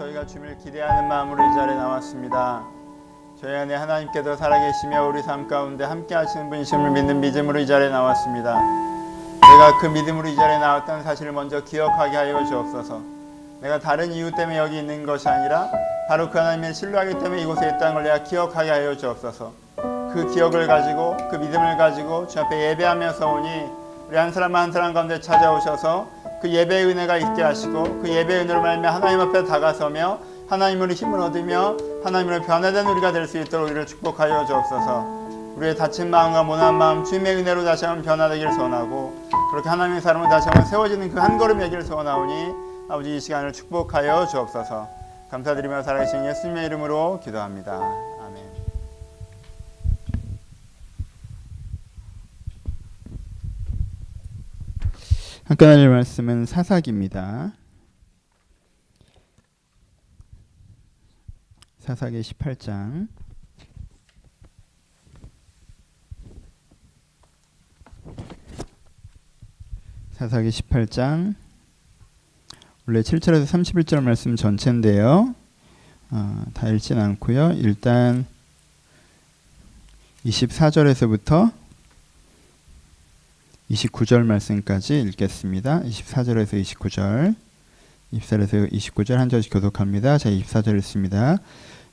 저희가 주님을 기대하는 마음으로 이 자리에 나왔습니다. 저희 안에 하나님께서 살아계시며 우리 삶 가운데 함께 하시는 분이심을 믿는 믿음으로 이 자리에 나왔습니다. 내가 그 믿음으로 이 자리에 나왔다는 사실을 먼저 기억하게 하여 주옵소서. 내가 다른 이유 때문에 여기 있는 것이 아니라 바로 그 하나님의 신뢰하기 때문에 이곳에 있다는 걸 내가 기억하게 하여 주옵소서. 그 기억을 가지고 그 믿음을 가지고 주 앞에 예배하면서 오니 우리 한 사람 한 사람 가운데 찾아오셔서 그 예배의 은혜가 있게 하시고 그 예배의 은혜로 말미암아 하나님 앞에 다가서며 하나님으로 힘을 얻으며 하나님으로 변화된 우리가 될 수 있도록 우리를 축복하여 주옵소서. 우리의 다친 마음과 모난 마음 주님의 은혜로 다시 한번 변화되기를 소원하고 그렇게 하나님의 사람으로 다시 한번 세워지는 그 한 걸음 여기를 소원하오니 아버지 이 시간을 축복하여 주옵소서. 감사드리며 살아계신 예수님의 이름으로 기도합니다. 아멘. 함께 나눌 말씀은 사사기입니다. 사사기 18장 사사기 18장 원래 7절에서 31절 말씀 전체인데요. 다 읽진 않고요. 일단 24절에서부터 29절 말씀까지 읽겠습니다. 24절에서 29절 24절에서 29절 한 절씩 교독합니다. 자, 24절 읽습니다.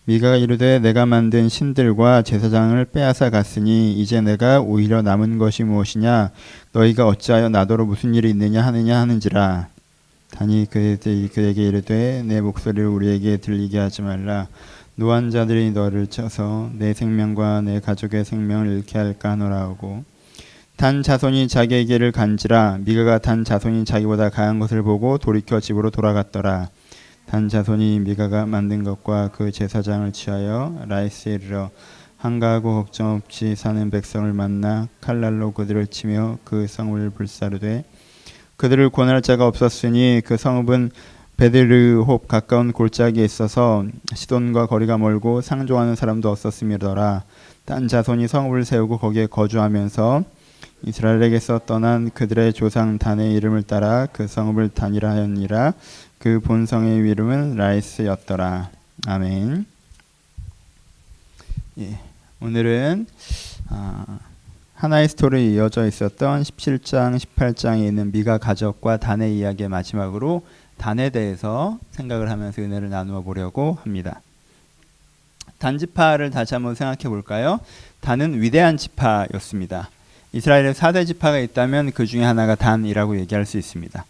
미가가 이르되 내가 만든 신들과 제사장을 빼앗아 갔으니 이제 내가 오히려 남은 것이 무엇이냐 너희가 어찌하여 나더러 무슨 일이 있느냐 하는지라. 단이 그에게 이르되 내 목소리를 우리에게 들리게 하지 말라. 노한 자들이 너를 쳐서 내 생명과 내 가족의 생명을 잃게 할까 하노라 하고 단 자손이 자기에게를 간지라. 미가가 단 자손이 자기보다 강한 것을 보고 돌이켜 집으로 돌아갔더라. 단 자손이 미가가 만든 것과 그 제사장을 취하여 라이스에 이르러 한가하고 걱정 없이 사는 백성을 만나 칼날로 그들을 치며 그 성을 불사르되 그들을 권할 자가 없었으니 그 성읍은 베드르홉 가까운 골짜기에 있어서 시돈과 거리가 멀고 상종하는 사람도 없었음이더라. 단 자손이 성읍을 세우고 거기에 거주하면서 이스라엘에게서 떠난 그들의 조상 단의 이름을 따라 그 성읍을 단이라 하였니라. 그 본성의 이름은 라이스였더라. 아멘. 예, 오늘은 하나의 스토리에 이어져 있었던 17장, 18장에 있는 미가 가족과 단의 이야기의 마지막으로 단에 대해서 생각을 하면서 은혜를 나누어 보려고 합니다. 단지파를 다시 한번 생각해 볼까요? 단은 위대한 지파였습니다. 이스라엘에 4대 지파가 있다면 그 중에 하나가 단이라고 얘기할 수 있습니다.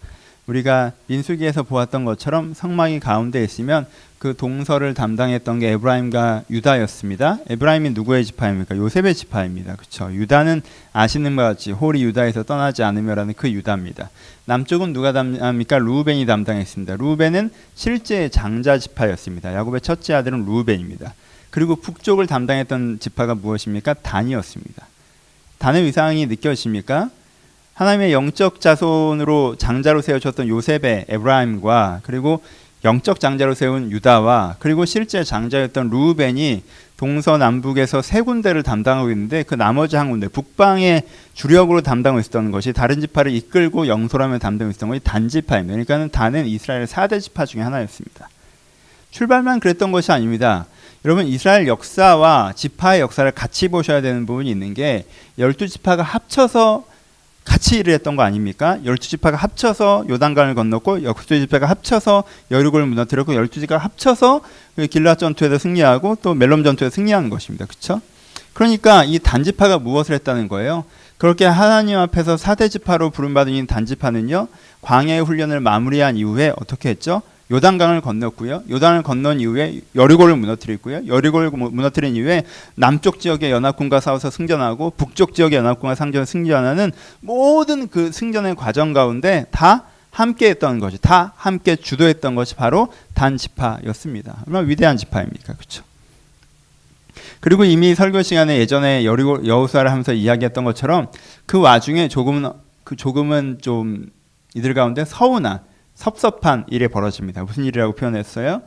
우리가 민수기에서 보았던 것처럼 성막이 가운데 있으면 그 동서를 담당했던 게 에브라임과 유다였습니다. 에브라임이 누구의 지파입니까? 요셉의 지파입니다. 그렇죠? 유다는 아시는 바 같이 홀이 유다에서 떠나지 않으며라는 그 유다입니다. 남쪽은 누가 담당합니까? 루벤이 담당했습니다. 루벤은 실제 장자 지파였습니다. 야곱의 첫째 아들은 루벤입니다. 그리고 북쪽을 담당했던 지파가 무엇입니까? 단이었습니다. 단의 위상이 느껴지십니까? 하나님의 영적 자손으로 장자로 세워졌던 요셉의 에브라임과 그리고 영적 장자로 세운 유다와 그리고 실제 장자였던 루벤이 동서남북에서 세 군데를 담당하고 있는데 그 나머지 한 군데 북방의 주력으로 담당하고 있었던 것이 다른 지파를 이끌고 영솔하며 담당하고 있었던 것이 단지파입니다. 그러니까 단은 이스라엘 4대 지파 중에 하나였습니다. 출발만 그랬던 것이 아닙니다. 여러분 이스라엘 역사와 지파의 역사를 같이 보셔야 되는 부분이 있는 게 12지파가 합쳐서 같이 일을 했던 거 아닙니까? 12지파가 합쳐서 요단강을 건넜고 12지파가 합쳐서 여리고를 무너뜨렸고 12지파가 합쳐서 길앗 전투에서 승리하고 또 멜롬 전투에서 승리한 것입니다. 그렇죠? 그러니까 이 단지파가 무엇을 했다는 거예요? 그렇게 하나님 앞에서 4대 지파로 부름받은 이 단지파는요. 광야의 훈련을 마무리한 이후에 어떻게 했죠? 요단강을 건넜고요. 요단을 건넌 이후에 여리고를 무너뜨렸고요. 여리고를 무너뜨린 이후에 남쪽 지역의 연합군과 싸워서 승전하고 북쪽 지역의 연합군과 승전하는 모든 그 승전의 과정 가운데 다 함께 했던 것이 다 함께 주도했던 것이 바로 단 지파였습니다. 얼마나 위대한 지파입니까? 그렇죠? 그리고 이미 설교 시간에 예전에 여리고 여호수아를 하면서 이야기했던 것처럼 그 와중에 조금은 좀 이들 가운데 서운한 섭섭한 일이 벌어집니다. 무슨 일이라고 표현했어요?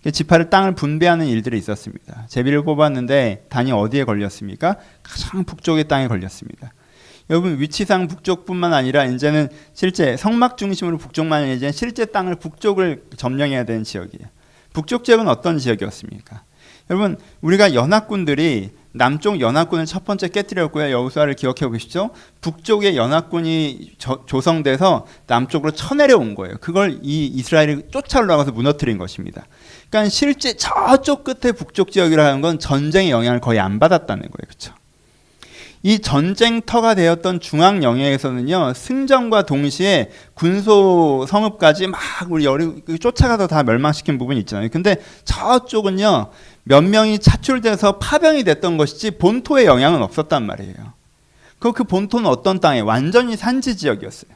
지파를 땅을 분배하는 일들이 있었습니다. 제비를 뽑았는데 단이 어디에 걸렸습니까? 가장 북쪽의 땅에 걸렸습니다. 여러분 위치상 북쪽뿐만 아니라 이제는 실제 성막 중심으로 북쪽만 아니라 이제 실제 땅을 북쪽을 점령해야 되는 지역이에요. 북쪽 지역은 어떤 지역이었습니까? 여러분, 우리가 연합군들이 남쪽 연합군을 첫 번째 깨뜨렸고요. 여호수아를 기억해 보십시오. 북쪽에 연합군이 조성돼서 남쪽으로 쳐내려온 거예요. 그걸 이 이스라엘이 쫓아 올라가서 무너뜨린 것입니다. 그러니까 실제 저쪽 끝에 북쪽 지역이라는 건 전쟁의 영향을 거의 안 받았다는 거예요. 그렇죠? 이 전쟁터가 되었던 중앙 영역에서는요, 승전과 동시에 군소 성읍까지 막 우리 쫓아가서 다 멸망시킨 부분이 있잖아요. 근데 저쪽은요, 몇 명이 차출돼서 파병이 됐던 것이지 본토의 영향은 없었단 말이에요. 그 본토는 어떤 땅에? 완전히 산지 지역이었어요.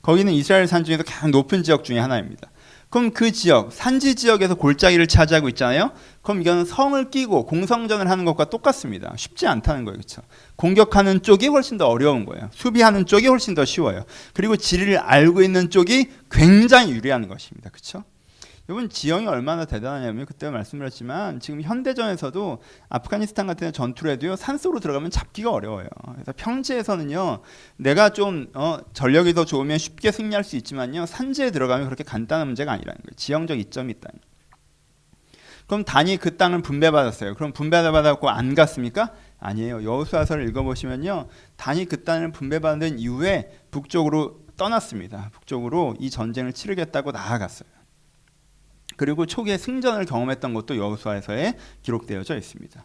거기는 이스라엘 산 중에서 가장 높은 지역 중에 하나입니다. 그럼 그 지역, 산지 지역에서 골짜기를 차지하고 있잖아요. 그럼 이거는 성을 끼고 공성전을 하는 것과 똑같습니다. 쉽지 않다는 거예요. 그렇죠? 공격하는 쪽이 훨씬 더 어려운 거예요. 수비하는 쪽이 훨씬 더 쉬워요. 그리고 지리를 알고 있는 쪽이 굉장히 유리한 것입니다. 그렇죠? 여러분, 지형이 얼마나 대단하냐면 그때 말씀드렸지만 지금 현대전에서도 아프가니스탄 같은 데 전투를 해도요, 산속으로 들어가면 잡기가 어려워요. 그래서 평지에서는요, 내가 좀 전력이 더 좋으면 쉽게 승리할 수 있지만요, 산지에 들어가면 그렇게 간단한 문제가 아니라는 거예요. 지형적 이점이 있다는 거예요. 그럼 단이 그 땅을 분배받았어요. 그럼 분배받았고 안 갔습니까? 아니에요. 여호수아서를 읽어보시면요, 단이 그 땅을 분배받은 이후에 북쪽으로 떠났습니다. 북쪽으로 이 전쟁을 치르겠다고 나아갔어요. 그리고 초기에 승전을 경험했던 것도 여호수아서에 기록되어져 있습니다.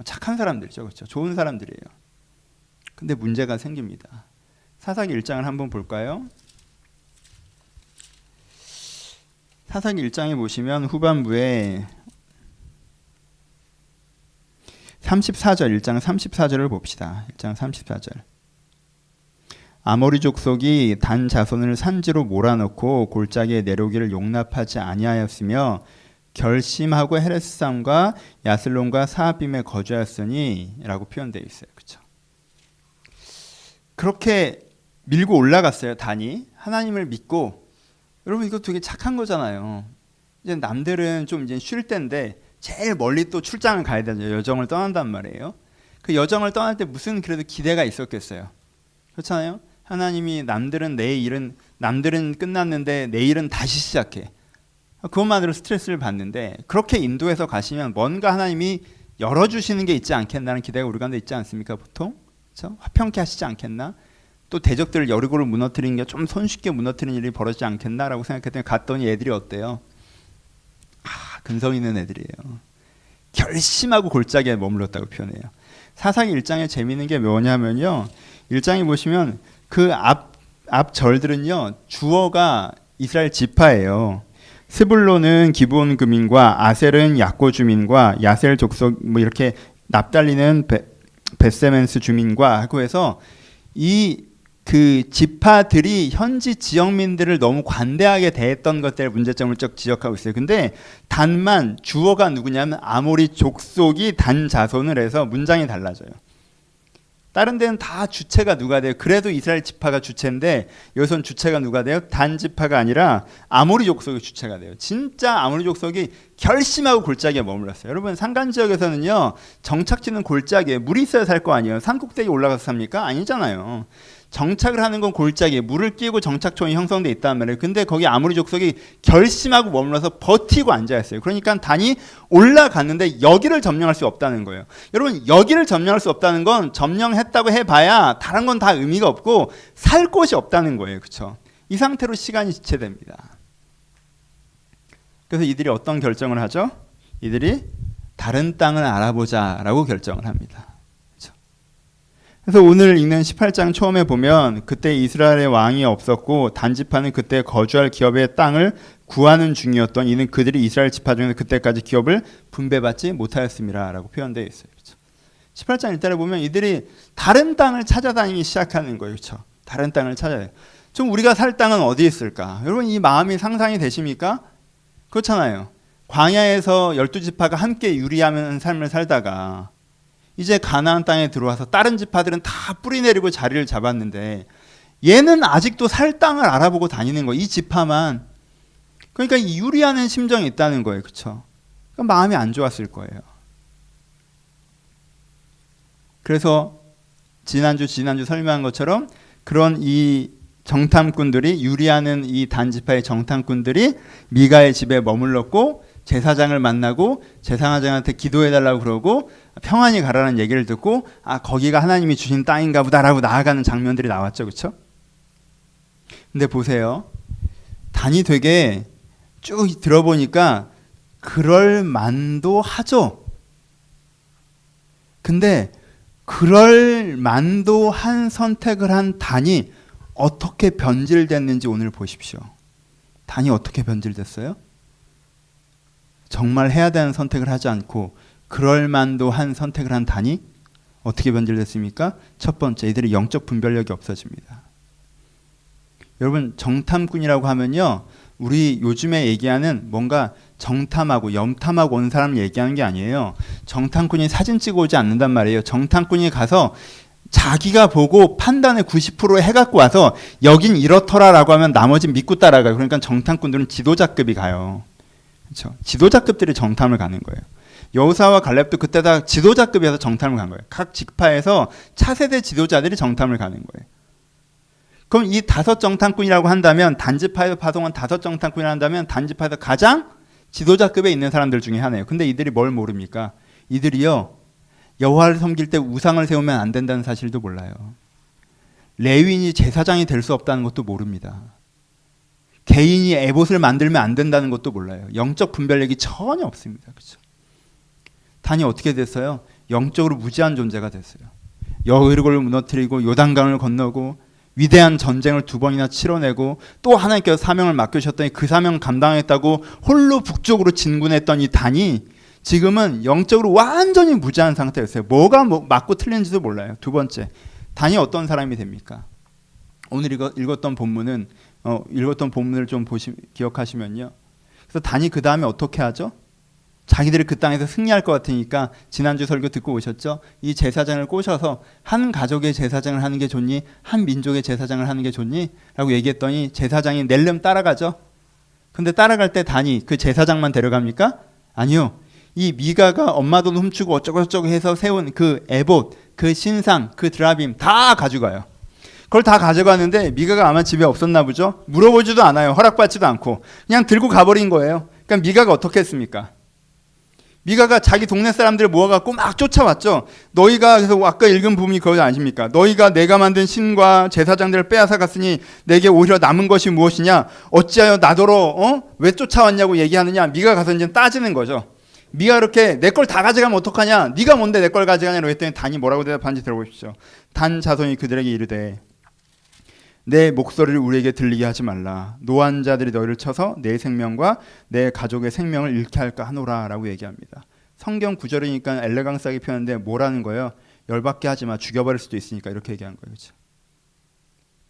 착한 사람들이죠. 그렇죠? 좋은 사람들이에요. 근데 문제가 생깁니다. 사사기 1장을 한번 볼까요? 사사기 1장에 보시면 후반부에 34절, 1장 34절을 봅시다. 1장 34절. 아모리 족속이 단 자손을 산지로 몰아넣고 골짜기에 내려오기를 용납하지 아니하였으며 결심하고 헤레스산과 야슬론과 사압빔에 거주하였으니 라고 표현되어 있어요. 그렇죠? 그렇게 밀고 올라갔어요. 단이 하나님을 믿고. 여러분, 이거 되게 착한 거잖아요. 이제 남들은 좀 이제 쉴 때인데 제일 멀리 또 출장을 가야 되죠. 여정을 떠난단 말이에요. 그 여정을 떠날 때 무슨 그래도 기대가 있었겠어요. 그렇잖아요. 하나님이 남들은 끝났는데 내일은 다시 시작해. 그것만으로 스트레스를 받는데 그렇게 인도해서 가시면 뭔가 하나님이 열어주시는 게 있지 않겠나는 기대가 우리 가운데 있지 않습니까? 보통 그렇죠? 화평케 하시지 않겠나? 또 대적들을 여리고를 무너뜨리는 게 좀 손쉽게 무너뜨리는 일이 벌어지지 않겠나라고 생각했더니 갔더니 애들이 어때요? 근성 있는 애들이에요. 결심하고 골짜기에 머물렀다고 표현해요. 사사기 1장에 재미있는 게 뭐냐면요, 1장에 보시면 그 앞 절들은요, 주어가 이스라엘 지파예요. 스불론은 기브온 주민과 아셀은 약고 주민과 야셀 족속 뭐 이렇게 납달리는 베세멘스 주민과 하고 해서 그 지파들이 현지 지역민들을 너무 관대하게 대했던 것들의 문제점을 쭉 지적하고 있어요. 근데 단만 주어가 누구냐면 아모리 족속이 단 자손을 해서 문장이 달라져요. 다른 데는 다 주체가 누가 돼요? 그래도 이스라엘 지파가 주체인데 여기서는 주체가 누가 돼요? 단 지파가 아니라 아모리 족속이 주체가 돼요. 진짜 아모리 족속이 결심하고 골짜기에 머물렀어요. 여러분, 산간 지역에서는요, 정착지는 골짜기에 물이 있어야 살 거 아니에요. 산 꼭대기 올라가서 삽니까? 아니잖아요. 정착을 하는 건 골짜기에 물을 끼고 정착촌이 형성돼 있단 말이에요. 근데 거기 아모리 족속이 결심하고 머물러서 버티고 앉아있어요. 그러니까 단이 올라갔는데 여기를 점령할 수 없다는 거예요. 여러분, 여기를 점령할 수 없다는 건 점령했다고 해봐야 다른 건 다 의미가 없고 살 곳이 없다는 거예요. 그렇죠? 이 상태로 시간이 지체됩니다. 그래서 이들이 어떤 결정을 하죠? 이들이 다른 땅을 알아보자라고 결정을 합니다. 그래서 오늘 읽는 18장 처음에 보면 그때 이스라엘의 왕이 없었고 단지파는 그때 거주할 기업의 땅을 구하는 중이었던 이는 그들이 이스라엘 지파 중에서 그때까지 기업을 분배받지 못하였습니다 라고 표현되어 있어요. 그렇죠? 18장 1절에 보면 이들이 다른 땅을 찾아다니기 시작하는 거예요. 그렇죠? 다른 땅을 찾아요. 좀 우리가 살 땅은 어디 있을까? 여러분, 이 마음이 상상이 되십니까? 그렇잖아요. 광야에서 12지파가 함께 유리하는 삶을 살다가 이제 가나안 땅에 들어와서 다른 지파들은 다 뿌리 내리고 자리를 잡았는데 얘는 아직도 살 땅을 알아보고 다니는 거예요. 이 지파만. 그러니까 유리하는 심정이 있다는 거예요. 그렇죠? 그러니까 마음이 안 좋았을 거예요. 그래서 지난주 설명한 것처럼 그런 이 정탐꾼들이 유리하는 이 단지파의 정탐꾼들이 미가의 집에 머물렀고 제사장을 만나고 제사장한테 기도해달라고 그러고 평안히 가라는 얘기를 듣고 거기가 하나님이 주신 땅인가 보다라고 나아가는 장면들이 나왔죠. 그렇죠? 근데 보세요. 단이 되게 쭉 들어보니까 그럴 만도 하죠. 근데 그럴 만도 한 선택을 한 단이 어떻게 변질됐는지 오늘 보십시오. 단이 어떻게 변질됐어요? 정말 해야 되는 선택을 하지 않고 그럴 만도 한 선택을 한 단이 어떻게 변질됐습니까? 첫 번째, 이들의 영적 분별력이 없어집니다. 여러분, 정탐꾼이라고 하면요, 우리 요즘에 얘기하는 뭔가 정탐하고 염탐하고 온 사람을 얘기하는 게 아니에요. 정탐꾼이 사진 찍어 오지 않는단 말이에요. 정탐꾼이 가서 자기가 보고 판단을 90% 해갖고 와서 여긴 이렇더라라고 하면 나머지는 믿고 따라가요. 그러니까 정탐꾼들은 지도자급이 가요. 그렇죠? 지도자급들이 정탐을 가는 거예요. 여호수아와 갈렙도 그때 다 지도자급에서 정탐을 간 거예요. 각 지파에서 차세대 지도자들이 정탐을 가는 거예요. 그럼 이 5 정탐꾼이라고 한다면, 단지파에서 파송한 5 정탐꾼이라고 한다면 단지파에서 가장 지도자급에 있는 사람들 중에 하나예요. 근데 이들이 뭘 모릅니까? 이들이요, 여호와를 섬길 때 우상을 세우면 안 된다는 사실도 몰라요. 레위인이 제사장이 될 수 없다는 것도 모릅니다. 개인이 에봇을 만들면 안 된다는 것도 몰라요. 영적 분별력이 전혀 없습니다. 그렇죠? 단이 어떻게 됐어요? 영적으로 무지한 존재가 됐어요. 여리고를 무너뜨리고 요단강을 건너고 위대한 전쟁을 2번이나 치러내고 또 하나님께서 사명을 맡겨주셨더니 그 사명 감당했다고 홀로 북쪽으로 진군했던 이 단이 지금은 영적으로 완전히 무지한 상태였어요. 뭐가 맞고 틀린지도 몰라요. 두 번째, 단이 어떤 사람이 됩니까? 오늘 읽었던 본문은 읽었던 본문을 좀 기억하시면요. 그래서 단이 그 다음에 어떻게 하죠? 자기들이 그 땅에서 승리할 것 같으니까 지난주 설교 듣고 오셨죠? 이 제사장을 꼬셔서 한 가족의 제사장을 하는 게 좋니? 한 민족의 제사장을 하는 게 좋니? 라고 얘기했더니 제사장이 낼름 따라가죠. 근데 따라갈 때 단이 그 제사장만 데려갑니까? 아니요. 이 미가가 엄마 돈 훔치고 어쩌고저쩌고 해서 세운 그 에봇, 그 신상, 그 드라빔 다 가져가요. 그걸 다 가져가는데 미가가 아마 집에 없었나 보죠. 물어보지도 않아요. 허락받지도 않고 그냥 들고 가버린 거예요. 그러니까 미가가 어떻게 했습니까? 미가가 자기 동네 사람들을 모아갖고 막 쫓아왔죠. 너희가, 그래서 아까 읽은 부분이 그거 아십니까? 너희가 내가 만든 신과 제사장들을 빼앗아갔으니 내게 오히려 남은 것이 무엇이냐? 어찌하여 나더러 왜 쫓아왔냐고 얘기하느냐? 미가 가서 이제 따지는 거죠. 미가 그렇게 내 걸 다 가져가면 어떡하냐? 네가 뭔데 내 걸 가져가냐고 했더니 단이 뭐라고 대답하는지 들어보십시오. 단 자손이 그들에게 이르되 내 목소리를 우리에게 들리게 하지 말라. 노한 자들이 너희를 쳐서 내 생명과 내 가족의 생명을 잃게 할까 하노라 라고 얘기합니다. 성경 구절이니까 엘레강스하게 표현하는데 뭐라는 거예요? 열받게 하지 마. 죽여버릴 수도 있으니까 이렇게 얘기한 거예요. 그렇죠?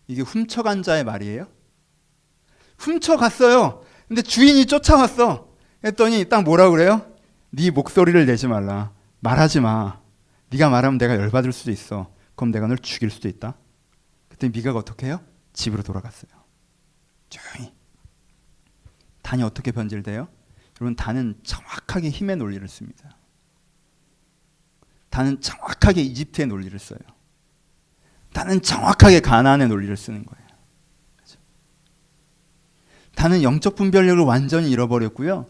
이게 훔쳐간 자의 말이에요? 훔쳐갔어요. 근데 주인이 쫓아왔어. 했더니 딱 뭐라고 그래요? 네 목소리를 내지 말라. 말하지 마. 네가 말하면 내가 열받을 수도 있어. 그럼 내가 널 죽일 수도 있다. 그때 미가가 어떻게 해요? 집으로 돌아갔어요. 조용히. 단이 어떻게 변질돼요? 여러분, 단은 정확하게 힘의 논리를 씁니다. 단은 정확하게 이집트의 논리를 써요. 단은 정확하게 가나안의 논리를 쓰는 거예요. 그렇죠? 단은 영적 분별력을 완전히 잃어버렸고요.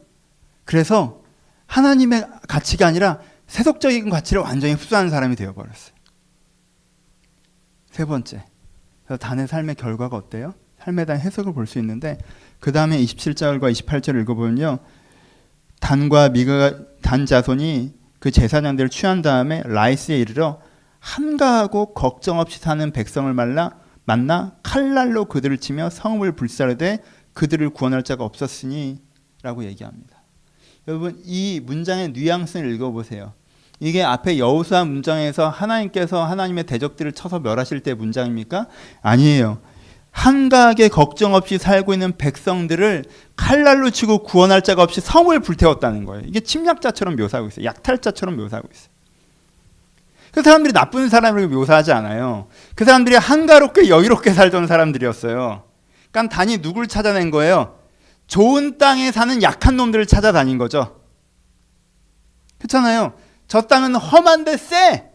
그래서 하나님의 가치가 아니라 세속적인 가치를 완전히 흡수하는 사람이 되어버렸어요. 세 번째, 그래서 단의 삶의 결과가 어때요? 삶에 대한 해석을 볼 수 있는데 그 다음에 27절과 28절을 읽어보면요. 단과 미가가 단 자손이 그 제사장들을 취한 다음에 라이스에 이르러 한가하고 걱정 없이 사는 백성을 만나 칼날로 그들을 치며 성읍을 불사르되 그들을 구원할 자가 없었으니 라고 얘기합니다. 여러분, 이 문장의 뉘앙스를 읽어보세요. 이게 앞에 여호수아 문장에서 하나님께서 하나님의 대적들을 쳐서 멸하실 때 문장입니까? 아니에요. 한가하게 걱정 없이 살고 있는 백성들을 칼날로 치고 구원할 자가 없이 성을 불태웠다는 거예요. 이게 침략자처럼 묘사하고 있어요. 약탈자처럼 묘사하고 있어요. 그 사람들이 나쁜 사람을 묘사하지 않아요. 그 사람들이 한가롭게 여유롭게 살던 사람들이었어요. 그러니까 단이 누굴 찾아낸 거예요? 좋은 땅에 사는 약한 놈들을 찾아다닌 거죠. 그렇잖아요. 저 땅은 험한데 쎄.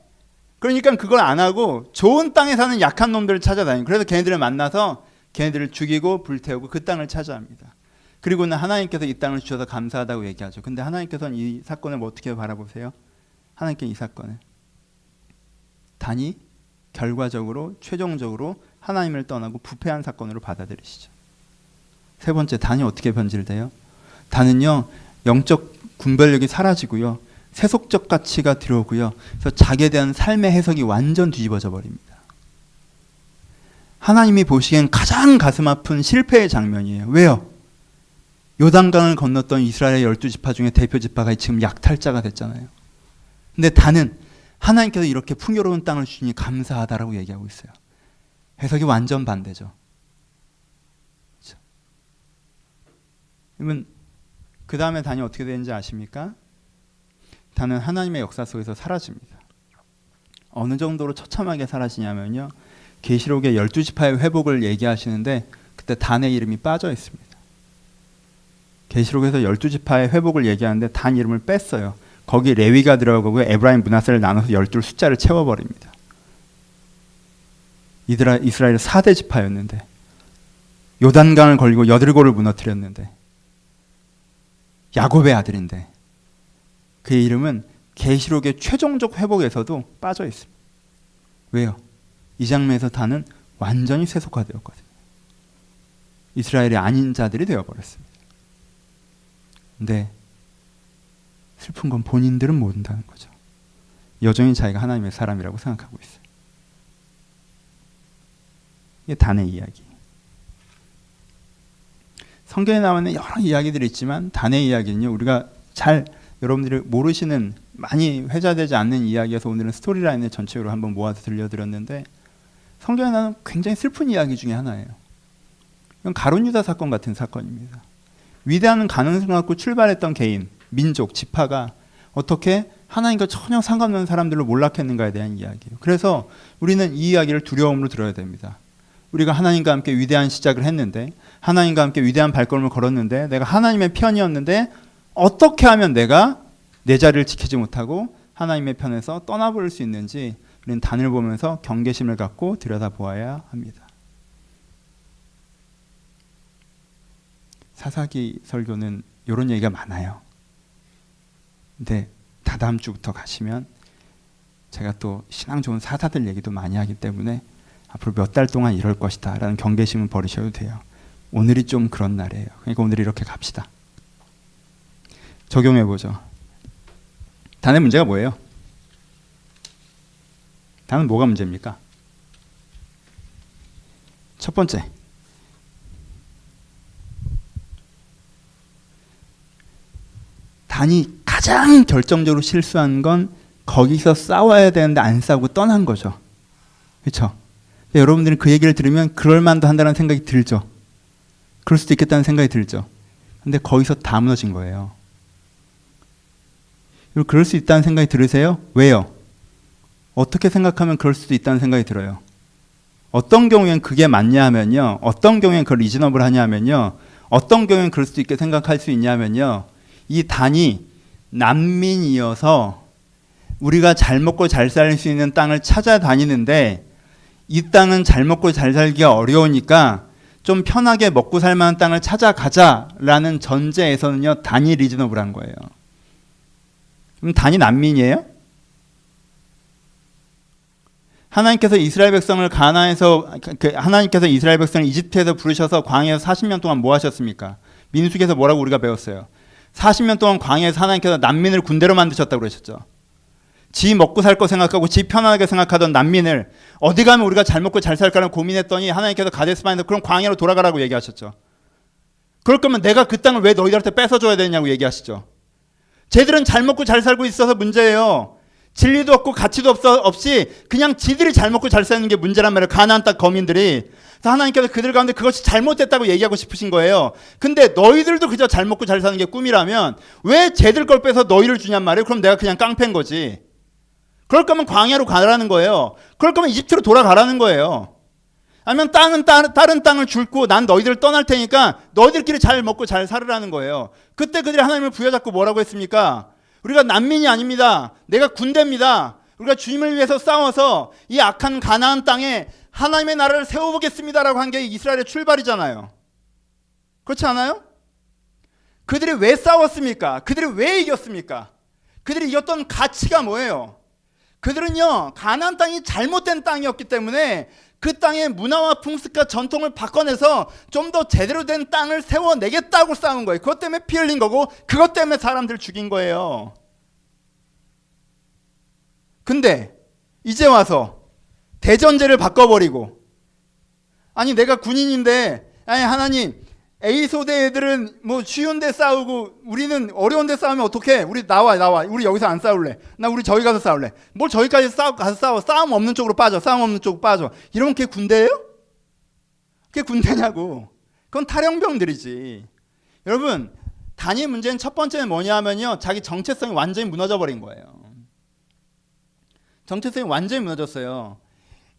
그러니까 그걸 안 하고 좋은 땅에 사는 약한 놈들을 찾아다니고, 그래서 걔네들을 만나서 걔네들을 죽이고 불태우고 그 땅을 차지합니다. 그리고는 하나님께서 이 땅을 주셔서 감사하다고 얘기하죠. 근데 하나님께서는 이 사건을 뭐 어떻게 바라보세요? 하나님께 이 사건을 단이 결과적으로 최종적으로 하나님을 떠나고 부패한 사건으로 받아들이시죠. 세 번째, 단이 어떻게 변질돼요? 단은요, 영적 분별력이 사라지고요, 세속적 가치가 들어오고요, 그래서 자기에 대한 삶의 해석이 완전 뒤집어져 버립니다. 하나님이 보시기엔 가장 가슴 아픈 실패의 장면이에요. 왜요? 요단강을 건넜던 이스라엘의 12지파 중에 대표 지파가 지금 약탈자가 됐잖아요. 근데 단은 하나님께서 이렇게 풍요로운 땅을 주시니 감사하다라고 얘기하고 있어요. 해석이 완전 반대죠. 그렇죠? 그러면 그 다음에 단이 어떻게 되는지 아십니까? 단은 하나님의 역사 속에서 사라집니다. 어느 정도로 처참하게 사라지냐면요, 계시록의 12지파의 회복을 얘기하시는데 그때 단의 이름이 빠져 있습니다. 계시록에서 12지파의 회복을 얘기하는데 단 이름을 뺐어요. 거기 레위가 들어가고 에브라임 므낫세를 나눠서 12 숫자를 채워버립니다. 이스라엘 4대 지파였는데, 요단강을 걸리고 여들고를 무너뜨렸는데, 야곱의 아들인데, 그의 이름은 계시록의 최종적 회복에서도 빠져 있습니다. 왜요? 이 장면에서 단은 완전히 세속화되었거든요. 이스라엘이 아닌 자들이 되어버렸습니다. 근데 슬픈 건 본인들은 모른다는 거죠. 여전히 자기가 하나님의 사람이라고 생각하고 있어요. 이게 단의 이야기. 성경에 나오는 여러 이야기들이 있지만 단의 이야기는요, 우리가 잘 여러분들이 모르시는, 많이 회자되지 않는 이야기여서 오늘은 스토리라인을 전체로 한번 모아서 들려드렸는데, 성경에 나오는 굉장히 슬픈 이야기 중에 하나예요. 이건 가룟 유다 사건 같은 사건입니다. 위대한 가능성을 갖고 출발했던 개인, 민족, 지파가 어떻게 하나님과 전혀 상관없는 사람들로 몰락했는가에 대한 이야기예요. 그래서 우리는 이 이야기를 두려움으로 들어야 됩니다. 우리가 하나님과 함께 위대한 시작을 했는데, 하나님과 함께 위대한 발걸음을 걸었는데, 내가 하나님의 편이었는데 어떻게 하면 내가 내 자리를 지키지 못하고 하나님의 편에서 떠나버릴 수 있는지 우리는 단을 보면서 경계심을 갖고 들여다보아야 합니다. 사사기 설교는 이런 얘기가 많아요. 근데 다다음 주부터 가시면 제가 또 신앙 좋은 사사들 얘기도 많이 하기 때문에 앞으로 몇 달 동안 이럴 것이다 라는 경계심은 버리셔도 돼요. 오늘이 좀 그런 날이에요. 그러니까 오늘 이렇게 갑시다. 적용해보죠. 단의 문제가 뭐예요? 단은 뭐가 문제입니까? 첫 번째, 단이 가장 결정적으로 실수한 건 거기서 싸워야 되는데 안 싸우고 떠난 거죠. 그렇죠? 여러분들은 그 얘기를 들으면 그럴 만도 한다는 생각이 들죠. 그럴 수도 있겠다는 생각이 들죠. 근데 거기서 다 무너진 거예요. 그럴 수 있다는 생각이 들으세요? 왜요? 어떻게 생각하면 그럴 수도 있다는 생각이 들어요? 어떤 경우엔 그게 맞냐 하면요, 어떤 경우엔 그걸 리즈너블 하냐 하면요, 어떤 경우엔 그럴 수도 있게 생각할 수 있냐면요, 이 단이 난민이어서 우리가 잘 먹고 잘 살 수 있는 땅을 찾아다니는데 이 땅은 잘 먹고 잘 살기가 어려우니까 좀 편하게 먹고 살 만한 땅을 찾아가자라는 전제에서는요, 단이 리즈너블한 거예요. 그럼 단이 난민이에요? 하나님께서 이스라엘 백성을 하나님께서 이스라엘 백성을 이집트에서 부르셔서 광야에서 40년 동안 뭐 하셨습니까? 민수기에서 뭐라고 우리가 배웠어요? 40년 동안 광야에서 하나님께서 난민을 군대로 만드셨다고 그러셨죠. 지 먹고 살 거 생각하고 지 편하게 생각하던 난민을 어디 가면 우리가 잘 먹고 잘 살까를 고민했더니 하나님께서 가데스바네에서 그럼 광야로 돌아가라고 얘기하셨죠. 그럴 거면 내가 그 땅을 왜 너희들한테 뺏어줘야 되냐고 얘기하시죠. 쟤들은 잘 먹고 잘 살고 있어서 문제예요. 진리도 없고 가치도 없이 그냥 지들이 잘 먹고 잘 사는 게 문제란 말이에요. 가나안 땅 거민들이. 그래서 하나님께서 그들 가운데 그것이 잘못됐다고 얘기하고 싶으신 거예요. 근데 너희들도 그저 잘 먹고 잘 사는 게 꿈이라면 왜 쟤들 걸 빼서 너희를 주냔 말이에요. 그럼 내가 그냥 깡패인 거지. 그럴 거면 광야로 가라는 거예요. 그럴 거면 이집트로 돌아가라는 거예요. 아니면 다른 땅을 줄고 난 너희들을 떠날 테니까 너희들끼리 잘 먹고 잘 살으라는 거예요. 그때 그들이 하나님을 부여잡고 뭐라고 했습니까? 우리가 난민이 아닙니다. 내가 군대입니다. 우리가 주님을 위해서 싸워서 이 악한 가나안 땅에 하나님의 나라를 세워보겠습니다라고 한 게 이스라엘의 출발이잖아요. 그렇지 않아요? 그들이 왜 싸웠습니까? 그들이 왜 이겼습니까? 그들이 이겼던 가치가 뭐예요? 그들은요, 가나안 땅이 잘못된 땅이었기 때문에 그 땅의 문화와 풍습과 전통을 바꿔내서 좀 더 제대로 된 땅을 세워내겠다고 싸운 거예요. 그것 때문에 피 흘린 거고, 그것 때문에 사람들 죽인 거예요. 근데 이제 와서 대전제를 바꿔버리고, 아니 내가 군인인데, 아니 하나님, A 소대 애들은 뭐 쉬운 데 싸우고 우리는 어려운 데 싸우면 어떡해? 우리 나와 우리 여기서 안 싸울래. 나 우리 저기 가서 싸울래. 뭘 저기까지 가서 싸워. 싸움 없는 쪽으로 빠져. 싸움 없는 쪽으로 빠져. 이러면 그게 군대예요? 그게 군대냐고. 그건 탈영병들이지. 여러분, 단일 문제는 첫 번째는 뭐냐 하면요, 자기 정체성이 완전히 무너져 버린 거예요. 정체성이 완전히 무너졌어요.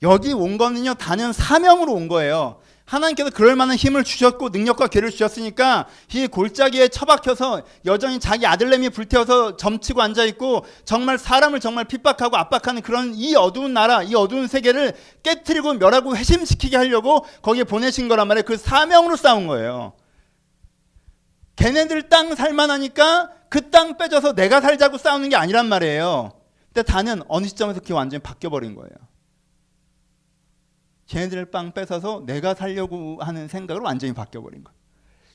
여기 온 거는요, 단연 사명으로 온 거예요. 하나님께서 그럴 만한 힘을 주셨고 능력과 기회를 주셨으니까 이 골짜기에 처박혀서 여전히 자기 아들내미 불태워서 점치고 앉아있고 정말 사람을 정말 핍박하고 압박하는 그런 이 어두운 나라, 이 어두운 세계를 깨트리고 멸하고 회심시키게 하려고 거기에 보내신 거란 말이에요. 그 사명으로 싸운 거예요. 걔네들 땅 살만하니까 그 땅 빼줘서 내가 살자고 싸우는 게 아니란 말이에요. 근데 다는 어느 시점에서 그게 완전히 바뀌어버린 거예요. 걔네들 빵 뺏어서 내가 살려고 하는 생각으로 완전히 바뀌어버린 거예요.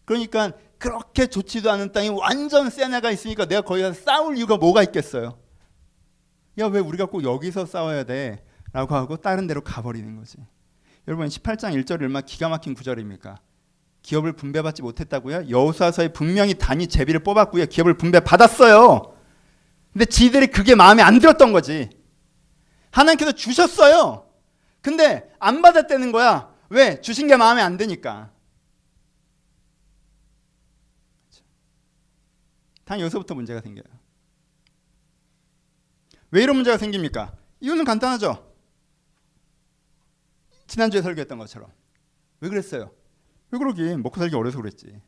그러니까 그렇게 좋지도 않은 땅이 완전 세네가 있으니까 내가 거기 가서 싸울 이유가 뭐가 있겠어요? 야, 왜 우리가 꼭 여기서 싸워야 돼? 라고 하고 다른 데로 가버리는 거지. 여러분 18장 1절이 얼마나 기가 막힌 구절입니까? 기업을 분배받지 못했다고요? 여호수아서에 분명히 단이 제비를 뽑았고요. 기업을 분배받았어요. 근데 지들이 그게 마음에 안 들었던 거지. 하나님께서 주셨어요. 근데 안 받았다는 거야. 왜? 주신 게 마음에 안 드니까. 단 여기서부터 문제가 생겨요. 왜 이런 문제가 생깁니까? 이유는 간단하죠. 지난주에 설교했던 것처럼. 왜 그랬어요? 왜 그러긴? 먹고 살기 어려서 그랬지.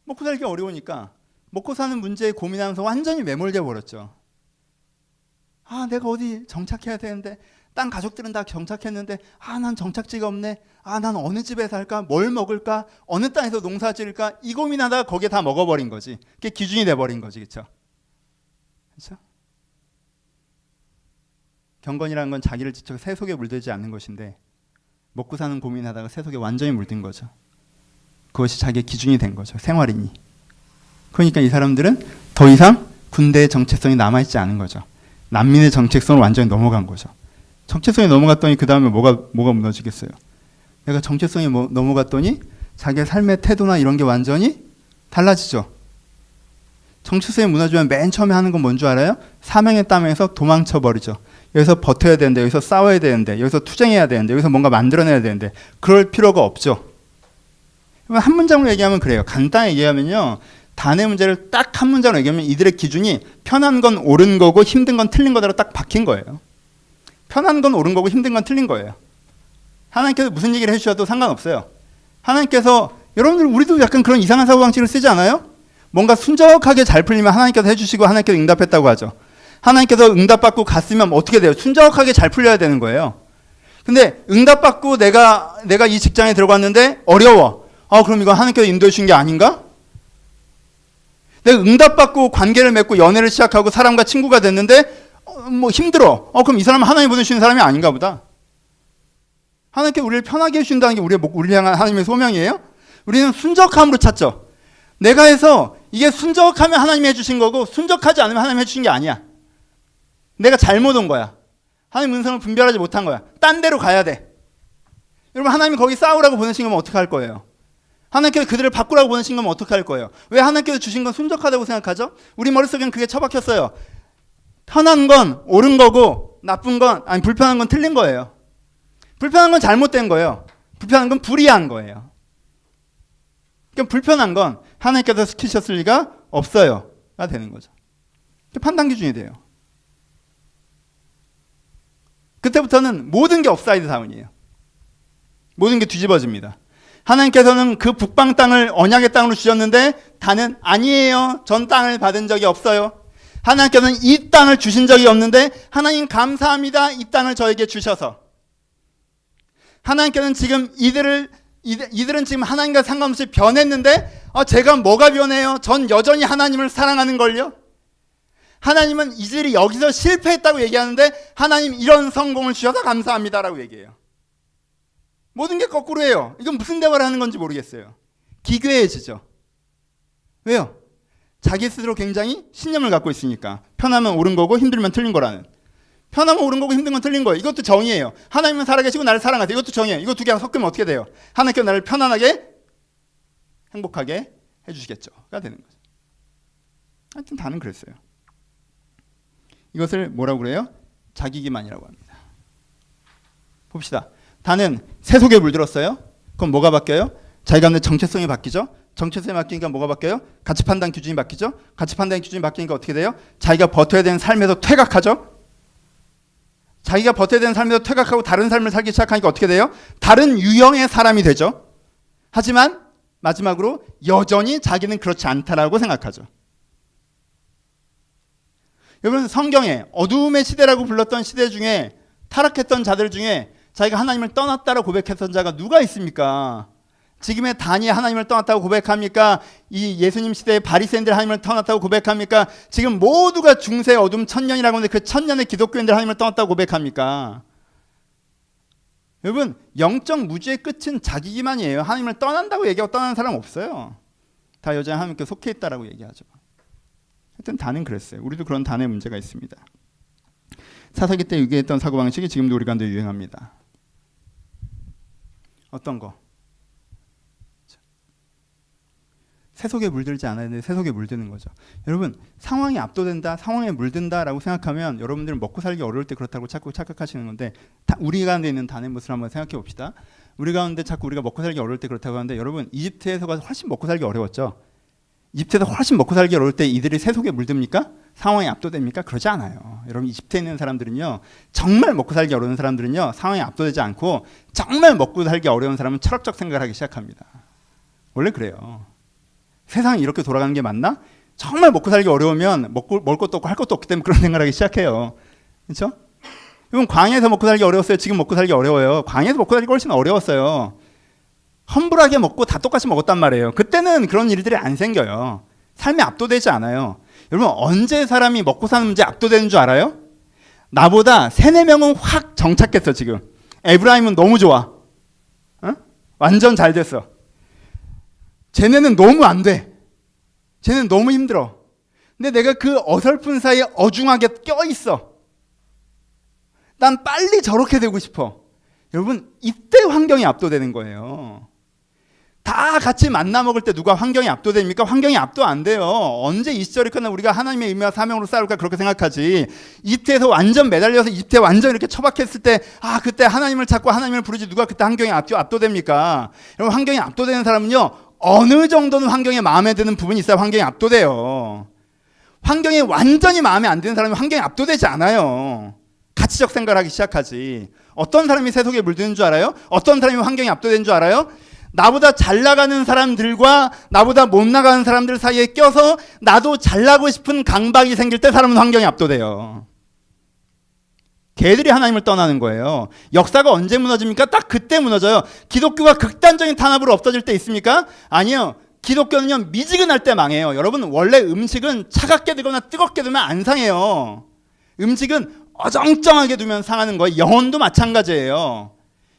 먹고 살기 어려우니까 먹고 사는 문제에 고민하면서 완전히 매몰돼 버렸죠. 아, 내가 어디 정착해야 되는데, 딴 가족들은 다 정착했는데, 아, 난 정착지가 없네. 아, 난 어느 집에 살까? 뭘 먹을까? 어느 땅에서 농사 지을까? 이 고민하다가 거기에 다 먹어버린 거지. 그게 기준이 돼버린 거지. 그렇죠? 그렇죠? 경건이라는 건 자기를 지쳐 새 속에 물들지 않는 것인데, 먹고 사는 고민하다가 새 속에 완전히 물든 거죠. 그것이 자기의 기준이 된 거죠. 생활이니. 그러니까 이 사람들은 더 이상 군대의 정체성이 남아있지 않은 거죠. 난민의 정체성을 완전히 넘어간 거죠. 정체성이 넘어갔더니 그 다음에 뭐가 무너지겠어요? 내가 정체성이 넘어갔더니 자기의 삶의 태도나 이런 게 완전히 달라지죠. 정체성이 무너지면 맨 처음에 하는 건 뭔 줄 알아요? 사명의 땅에서 도망쳐버리죠. 여기서 버텨야 되는데, 여기서 싸워야 되는데, 여기서 투쟁해야 되는데, 여기서 뭔가 만들어내야 되는데, 그럴 필요가 없죠. 한 문장으로 얘기하면 그래요. 간단히 얘기하면요, 단의 문제를 딱 한 문장으로 얘기하면 이들의 기준이 편한 건 옳은 거고 힘든 건 틀린 거대로 딱 박힌 거예요. 편한 건 옳은 거고 힘든 건 틀린 거예요. 하나님께서 무슨 얘기를 해주셔도 상관없어요. 하나님께서, 여러분들 우리도 약간 그런 이상한 사고방식을 쓰지 않아요? 뭔가 순적하게 잘 풀리면 하나님께서 해주시고 하나님께서 응답했다고 하죠. 하나님께서 응답받고 갔으면 어떻게 돼요? 순적하게 잘 풀려야 되는 거예요. 근데 응답받고 내가 이 직장에 들어갔는데 어려워. 그럼 이거 하나님께서 인도해 주신 게 아닌가? 내가 응답받고 관계를 맺고 연애를 시작하고 사람과 친구가 됐는데 뭐 힘들어. 그럼 이 사람은 하나님 보내주시는 사람이 아닌가 보다. 하나님께 우리를 편하게 해주신다는 게 우리를 향한 하나님의 소명이에요? 우리는 순적함으로 찾죠. 내가 해서 이게 순적하면 하나님이 해주신 거고 순적하지 않으면 하나님이 해주신 게 아니야. 내가 잘못 온 거야. 하나님 은성을 분별하지 못한 거야. 딴 데로 가야 돼. 여러분, 하나님이 거기 싸우라고 보내신 거면 어떻게 할 거예요? 하나님께서 그들을 바꾸라고 보내신 거면 어떻게 할 거예요? 왜 하나님께서 주신 건 순적하다고 생각하죠? 우리 머릿속에는 그게 처박혔어요. 편한 건 옳은 거고 나쁜 건, 아니 불편한 건 틀린 거예요. 불편한 건 잘못된 거예요. 불편한 건 불이한 거예요. 그러니까 불편한 건 하나님께서 시키셨을 리가 없어요가 되는 거죠. 판단 기준이 돼요. 그때부터는 모든 게 업사이드 다운이에요. 모든 게 뒤집어집니다. 하나님께서는 그 북방 땅을 언약의 땅으로 주셨는데 다는 아니에요. 전 땅을 받은 적이 없어요. 하나님께서는 이 땅을 주신 적이 없는데 하나님 감사합니다. 이 땅을 저에게 주셔서. 하나님께서는 지금 이들을 이들은 지금 하나님과 상관없이 변했는데 제가 뭐가 변해요? 전 여전히 하나님을 사랑하는 걸요. 하나님은 이들이 여기서 실패했다고 얘기하는데 하나님 이런 성공을 주셔서 감사합니다라고 얘기해요. 모든 게 거꾸로예요. 이건 무슨 대화를 하는 건지 모르겠어요. 기괴해지죠. 왜요? 자기 스스로 굉장히 신념을 갖고 있으니까. 편하면 옳은 거고 힘들면 틀린 거라는. 편하면 옳은 거고 힘든 건 틀린 거예요. 이것도 정의예요. 하나님은 살아계시고 나를 사랑하세요. 이것도 정의예요. 이거 두 개가 섞으면 어떻게 돼요? 하나님께서 나를 편안하게 행복하게 해주시겠죠가 되는 거죠. 하여튼 다는 그랬어요. 이것을 뭐라고 그래요? 자기기만이라고 합니다. 봅시다. 다는 세속에 물들었어요. 그럼 뭐가 바뀌어요? 자기 가운데 정체성이 바뀌죠. 정체성이 바뀌니까 뭐가 바뀌어요? 가치 판단 기준이 바뀌죠. 가치 판단 기준이 바뀌니까 어떻게 돼요? 자기가 버텨야 되는 삶에서 퇴각하죠. 자기가 버텨야 되는 삶에서 퇴각하고 다른 삶을 살기 시작하니까 어떻게 돼요? 다른 유형의 사람이 되죠. 하지만 마지막으로 여전히 자기는 그렇지 않다라고 생각하죠. 여러분, 성경에 어두움의 시대라고 불렀던 시대 중에 타락했던 자들 중에 자기가 하나님을 떠났다고 고백했던 자가 누가 있습니까? 지금의 단이 하나님을 떠났다고 고백합니까? 이 예수님 시대의 바리새인들 하나님을 떠났다고 고백합니까? 지금 모두가 중세의 어둠 천년이라고 하는데 그 천년의 기독교인들 하나님을 떠났다고 고백합니까? 여러분, 영적 무지의 끝은 자기기만이에요. 하나님을 떠난다고 얘기하고 떠나는 사람 없어요. 다 여전히 하나님께 속해 있다라고 얘기하죠. 하여튼 다는 그랬어요. 우리도 그런 단의 문제가 있습니다. 사사기 때 유기했던 사고방식이 지금도 우리 가운데 유행합니다. 어떤 거? 세속에 물들지 않아야 되는데 세속에 물드는 거죠. 여러분, 상황이 압도된다, 상황에 물든다라고 생각하면 여러분들은 먹고 살기 어려울 때 그렇다고 자꾸 착각하시는 건데, 우리 가운데 있는 단의 모습을 한번 생각해 봅시다. 우리 가운데 자꾸 우리가 먹고 살기 어려울 때 그렇다고 하는데, 여러분, 이집트에서가 훨씬 먹고 살기 어려웠죠. 이집트에서 훨씬 먹고 살기 어려울 때 이들이 세속에 물듭니까? 상황에 압도됩니까? 그러지 않아요. 여러분, 이집트에 있는 사람들은요, 정말 먹고 살기 어려운 사람들은요, 상황에 압도되지 않고 정말 먹고 살기 어려운 사람은 철학적 생각을 하기 시작합니다. 원래 그래요. 세상이 이렇게 돌아가는 게 맞나? 정말 먹고 살기 어려우면 먹을 것도 없고 할 것도 없기 때문에 그런 생각을 하기 시작해요. 그렇죠? 이건 광야에서 먹고 살기 어려웠어요. 지금 먹고 살기 어려워요. 광야에서 먹고 살기가 훨씬 어려웠어요. 험불하게 먹고 다 똑같이 먹었단 말이에요. 그때는 그런 일들이 안 생겨요. 삶에 압도되지 않아요. 여러분, 언제 사람이 먹고 사는 문제에 압도되는 줄 알아요? 나보다 3-4명은 확 정착했어. 지금 에브라임은 너무 좋아. 완전 잘 됐어. 쟤네는 너무 안 돼. 쟤네는 너무 힘들어. 근데 내가 그 어설픈 사이에 어중하게 껴있어. 난 빨리 저렇게 되고 싶어. 여러분, 이때 환경이 압도되는 거예요. 다 같이 만나 먹을 때 누가 환경이 압도됩니까? 환경이 압도 안 돼요. 언제 이 시절이 끝나 우리가 하나님의 의미와 사명으로 싸울까 그렇게 생각하지. 이집트에서 완전 매달려서 이집트에 완전 이렇게 처박혔을 때 그때 하나님을 찾고 하나님을 부르지 누가 그때 환경이 압도됩니까? 여러분, 환경이 압도되는 사람은요, 어느 정도는 환경에 마음에 드는 부분이 있어야 환경이 압도돼요. 환경이 완전히 마음에 안 드는 사람은 환경이 압도되지 않아요. 가치적 생각을 하기 시작하지. 어떤 사람이 세속에 물드는 줄 알아요? 어떤 사람이 환경에 압도되는 줄 알아요? 나보다 잘 나가는 사람들과 나보다 못 나가는 사람들 사이에 껴서 나도 잘 나고 싶은 강박이 생길 때 사람은 환경에 압도돼요. 걔들이 하나님을 떠나는 거예요. 역사가 언제 무너집니까? 딱 그때 무너져요. 기독교가 극단적인 탄압으로 없어질 때 있습니까? 아니요. 기독교는요, 미지근할 때 망해요. 여러분, 원래 음식은 차갑게 되거나 뜨겁게 두면 안 상해요. 음식은 어정쩡하게 두면 상하는 거예요. 영혼도 마찬가지예요.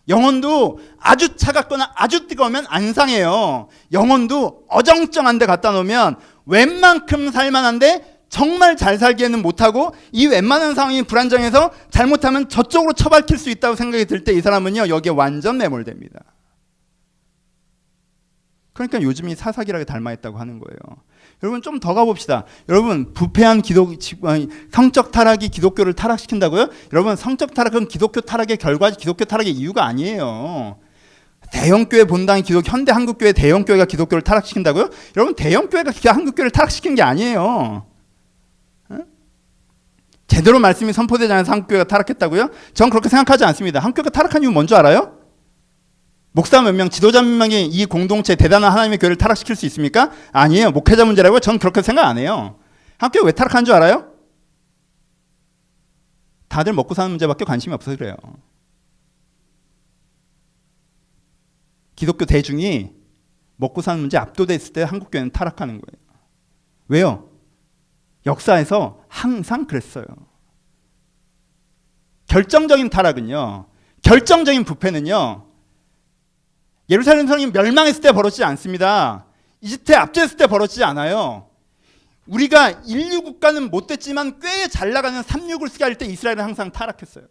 영혼도 아주 차갑거나 아주 뜨거우면 안 상해요. 영혼도 어정쩡한 데 갖다 놓으면 웬만큼 살만한데 정말 잘 살기에는 못하고 이 웬만한 상황이 불안정해서 잘못하면 저쪽으로 처박힐 수 있다고 생각이 들 때 이 사람은요, 여기에 완전 매몰됩니다. 그러니까 요즘이 사사기락에 닮아있다고 하는 거예요. 여러분, 좀 더 가봅시다. 여러분, 부패한 성적 타락이 기독교를 타락시킨다고요? 여러분, 성적 타락은 기독교 타락의 결과지 기독교 타락의 이유가 아니에요. 대형교회 본당이 현대 한국교회 대형교회가 기독교를 타락시킨다고요? 여러분, 대형교회가 한국교회를 타락시킨 게 아니에요. 제대로 말씀이 선포되지 않아서 한국교회가 타락했다고요? 전 그렇게 생각하지 않습니다. 한국교회가 타락한 이유 뭔지 알아요? 목사 몇 명, 지도자 몇 명이 이 공동체 대단한 하나님의 교회를 타락시킬 수 있습니까? 아니에요. 목회자 문제라고요? 전 그렇게 생각 안 해요. 한국교회 왜 타락한 줄 알아요? 다들 먹고 사는 문제밖에 관심이 없어서 그래요. 기독교 대중이 먹고 사는 문제 압도됐을 때 한국 교회는 타락하는 거예요. 왜요? 역사에서 항상 그랬어요. 결정적인 타락은요, 결정적인 부패는요, 예루살렘 성이 멸망했을 때 벌어지지 않습니다. 이집트에 압제했을 때 벌어지지 않아요. 우리가 인류 국가는 못됐지만 꽤 잘 나가는 369를 쓰게 할 때 이스라엘은 항상 타락했어요.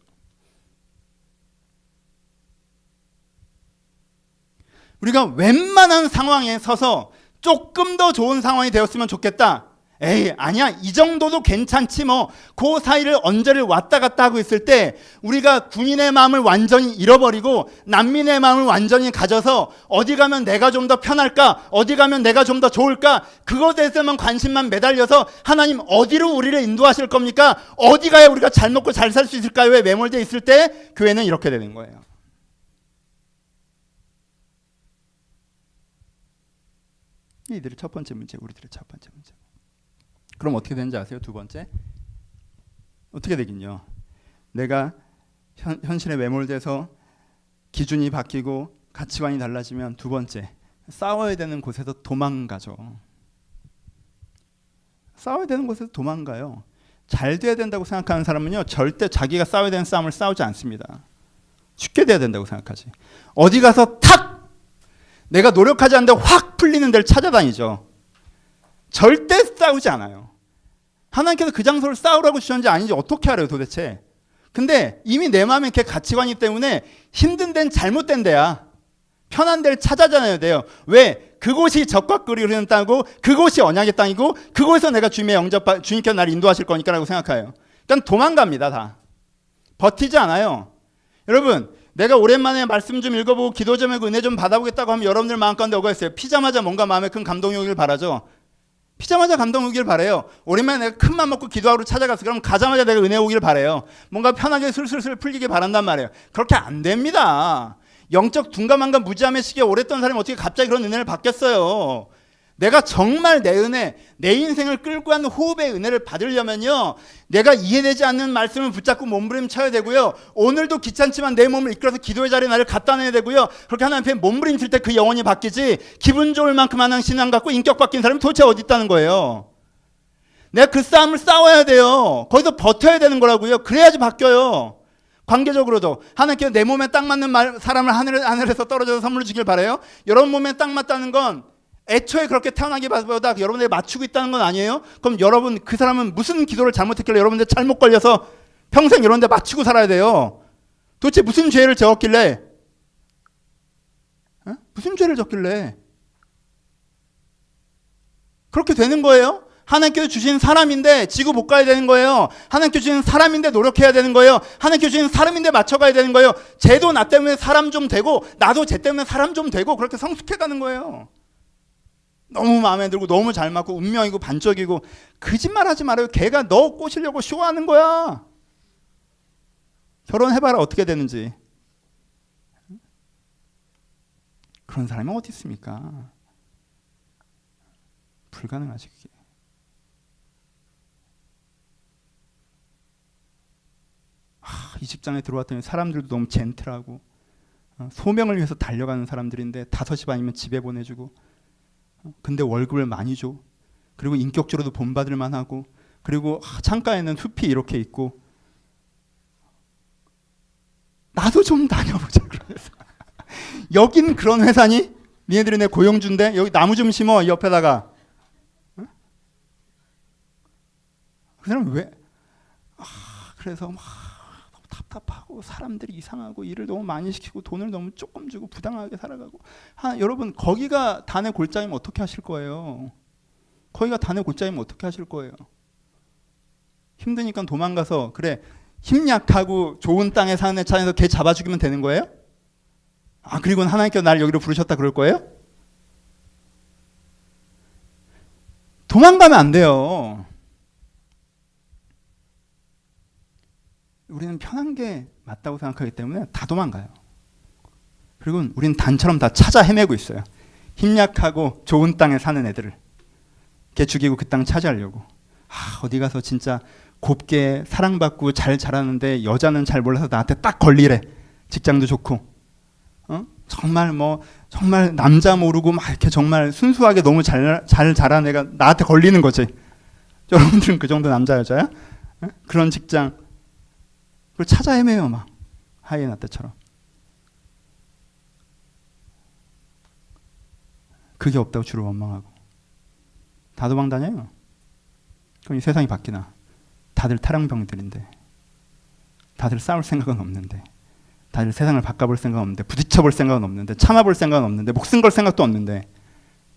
우리가 웬만한 상황에 서서 조금 더 좋은 상황이 되었으면 좋겠다. 에이, 아니야, 이 정도도 괜찮지 뭐. 그 사이를 언저리를 왔다 갔다 하고 있을 때 우리가 군인의 마음을 완전히 잃어버리고 난민의 마음을 완전히 가져서 어디 가면 내가 좀 더 편할까, 어디 가면 내가 좀 더 좋을까, 그것에 대해서만 관심만 매달려서 하나님 어디로 우리를 인도하실 겁니까? 어디 가야 우리가 잘 먹고 잘 살 수 있을까요에 매몰되어 있을 때 교회는 이렇게 되는 거예요. 이들의 첫 번째 문제, 우리들의 첫 번째 문제. 그럼 어떻게 되는지 아세요? 두 번째, 어떻게 되긴요. 내가 현실에 매몰돼서 기준이 바뀌고 가치관이 달라지면 두 번째, 싸워야 되는 곳에서 도망가죠. 싸워야 되는 곳에서 도망가요. 잘 돼야 된다고 생각하는 사람은요, 절대 자기가 싸워야 되는 싸움을 싸우지 않습니다. 쉽게 돼야 된다고 생각하지. 어디 가서 탁 내가 노력하지 않는데 확 풀리는 데를 찾아다니죠. 절대 싸우지 않아요. 하나님께서 그 장소를 싸우라고 주셨는지 아닌지 어떻게 알아요 도대체. 근데 이미 내 마음에 이렇게 가치관이기 때문에 힘든 데는 잘못된 데야. 편한 데를 찾아다녀야 돼요. 왜? 그곳이 적과 꿀이 흐르는 땅이고 그곳이 언약의 땅이고 그곳에서 내가 주님의 영접, 주님께서 나를 인도하실 거니까 라고 생각해요. 일단 도망갑니다. 다 버티지 않아요. 여러분, 내가 오랜만에 말씀 좀 읽어보고 기도 좀 하고 은혜 좀 받아보겠다고 하면 여러분들 마음 가운데 뭐가 있어요? 피자마자 뭔가 마음에 큰 감동이 오길 바라죠. 피자마자 감동 오길 바래요. 오랜만에 내가 큰 맘 먹고 기도하러 찾아가서 그럼 가자마자 내가 은혜 오길 바래요. 뭔가 편하게 술술술 풀리길 바란단 말이에요. 그렇게 안 됩니다. 영적 둔감함과 무지함의 시기에 오래 있던 사람이 어떻게 갑자기 그런 은혜를 받겠어요. 내가 정말 내 은혜, 내 인생을 끌고 가는 호흡의 은혜를 받으려면요, 내가 이해되지 않는 말씀을 붙잡고 몸부림쳐야 되고요, 오늘도 귀찮지만 내 몸을 이끌어서 기도의 자리에 나를 갖다 놔야 되고요, 그렇게 하나님 앞에 몸부림칠 때 그 영혼이 바뀌지, 기분 좋을 만큼 하나님 신앙 갖고 인격 바뀐 사람이 도대체 어디 있다는 거예요. 내가 그 싸움을 싸워야 돼요. 거기서 버텨야 되는 거라고요. 그래야지 바뀌어요. 관계적으로도 하나님께서 내 몸에 딱 맞는 사람을 하늘에서 떨어져서 선물을 주길 바라요. 여러분 몸에 딱 맞다는 건 애초에 그렇게 태어나기보다 여러분에게 맞추고 있다는 건 아니에요? 그럼 여러분, 그 사람은 무슨 기도를 잘못했길래 여러분들 잘못 걸려서 평생 이런 데 맞추고 살아야 돼요? 도대체 무슨 죄를 저었길래? 무슨 죄를 졌길래? 그렇게 되는 거예요? 하나님께서 주신 사람인데 지구 못 가야 되는 거예요. 하나님께서 주신 사람인데 노력해야 되는 거예요. 하나님께서 주신 사람인데 맞춰가야 되는 거예요. 쟤도 나 때문에 사람 좀 되고 나도 쟤 때문에 사람 좀 되고 그렇게 성숙해가는 거예요. 너무 마음에 들고 너무 잘 맞고 운명이고 반쪽이고 거짓말하지 말아요. 걔가 너 꼬시려고 쇼하는 거야. 결혼해봐라 어떻게 되는지. 그런 사람이 어디 있습니까? 불가능하지 그게. 이 직장에 들어왔더니 사람들도 너무 젠틀하고 소명을 위해서 달려가는 사람들인데 5시 반이면 집에 보내주고 근데 월급을 많이 줘. 그리고 인격적으로도 본받을 만하고 그리고 창가에는 숲이 이렇게 있고 나도 좀 다녀보자 그러면서 여긴 그런 회사니? 니네들이 내 고용주인데 여기 나무 좀 심어 옆에다가. 그 사람 왜? 그래서 막 답답하고 사람들이 이상하고 일을 너무 많이 시키고 돈을 너무 조금 주고 부당하게 살아가고. 여러분 거기가 단의 골짜기면 어떻게 하실 거예요? 거기가 단의 골짜기면 어떻게 하실 거예요? 힘드니까 도망가서 그래 힘 약하고 좋은 땅에 사는 애 찾아서 걔 잡아 죽이면 되는 거예요? 그리고 하나님께서 나를 여기로 부르셨다 그럴 거예요? 도망가면 안 돼요. 우리는 편한 게 맞다고 생각하기 때문에 다 도망가요. 그리고 우리는 단처럼 다 찾아 헤매고 있어요. 힘 약하고 좋은 땅에 사는 애들을 걔 죽이고 그 땅 차지하려고. 어디 가서 진짜 곱게 사랑받고 잘 자라는데 여자는 잘 몰라서 나한테 딱 걸리래. 직장도 좋고 정말 남자 모르고 막 이렇게 정말 순수하게 너무 잘 자란 애가 나한테 걸리는 거지. 여러분들은 그 정도 남자 여자야? 그런 직장 그걸 찾아 헤매요 막 하이에나 때처럼. 그게 없다고 주로 원망하고 다 도망다녀요. 그럼 이 세상이 바뀌나? 다들 탈영병들인데, 다들 싸울 생각은 없는데, 다들 세상을 바꿔볼 생각은 없는데, 부딪혀볼 생각은 없는데, 참아볼 생각은 없는데, 목숨 걸 생각도 없는데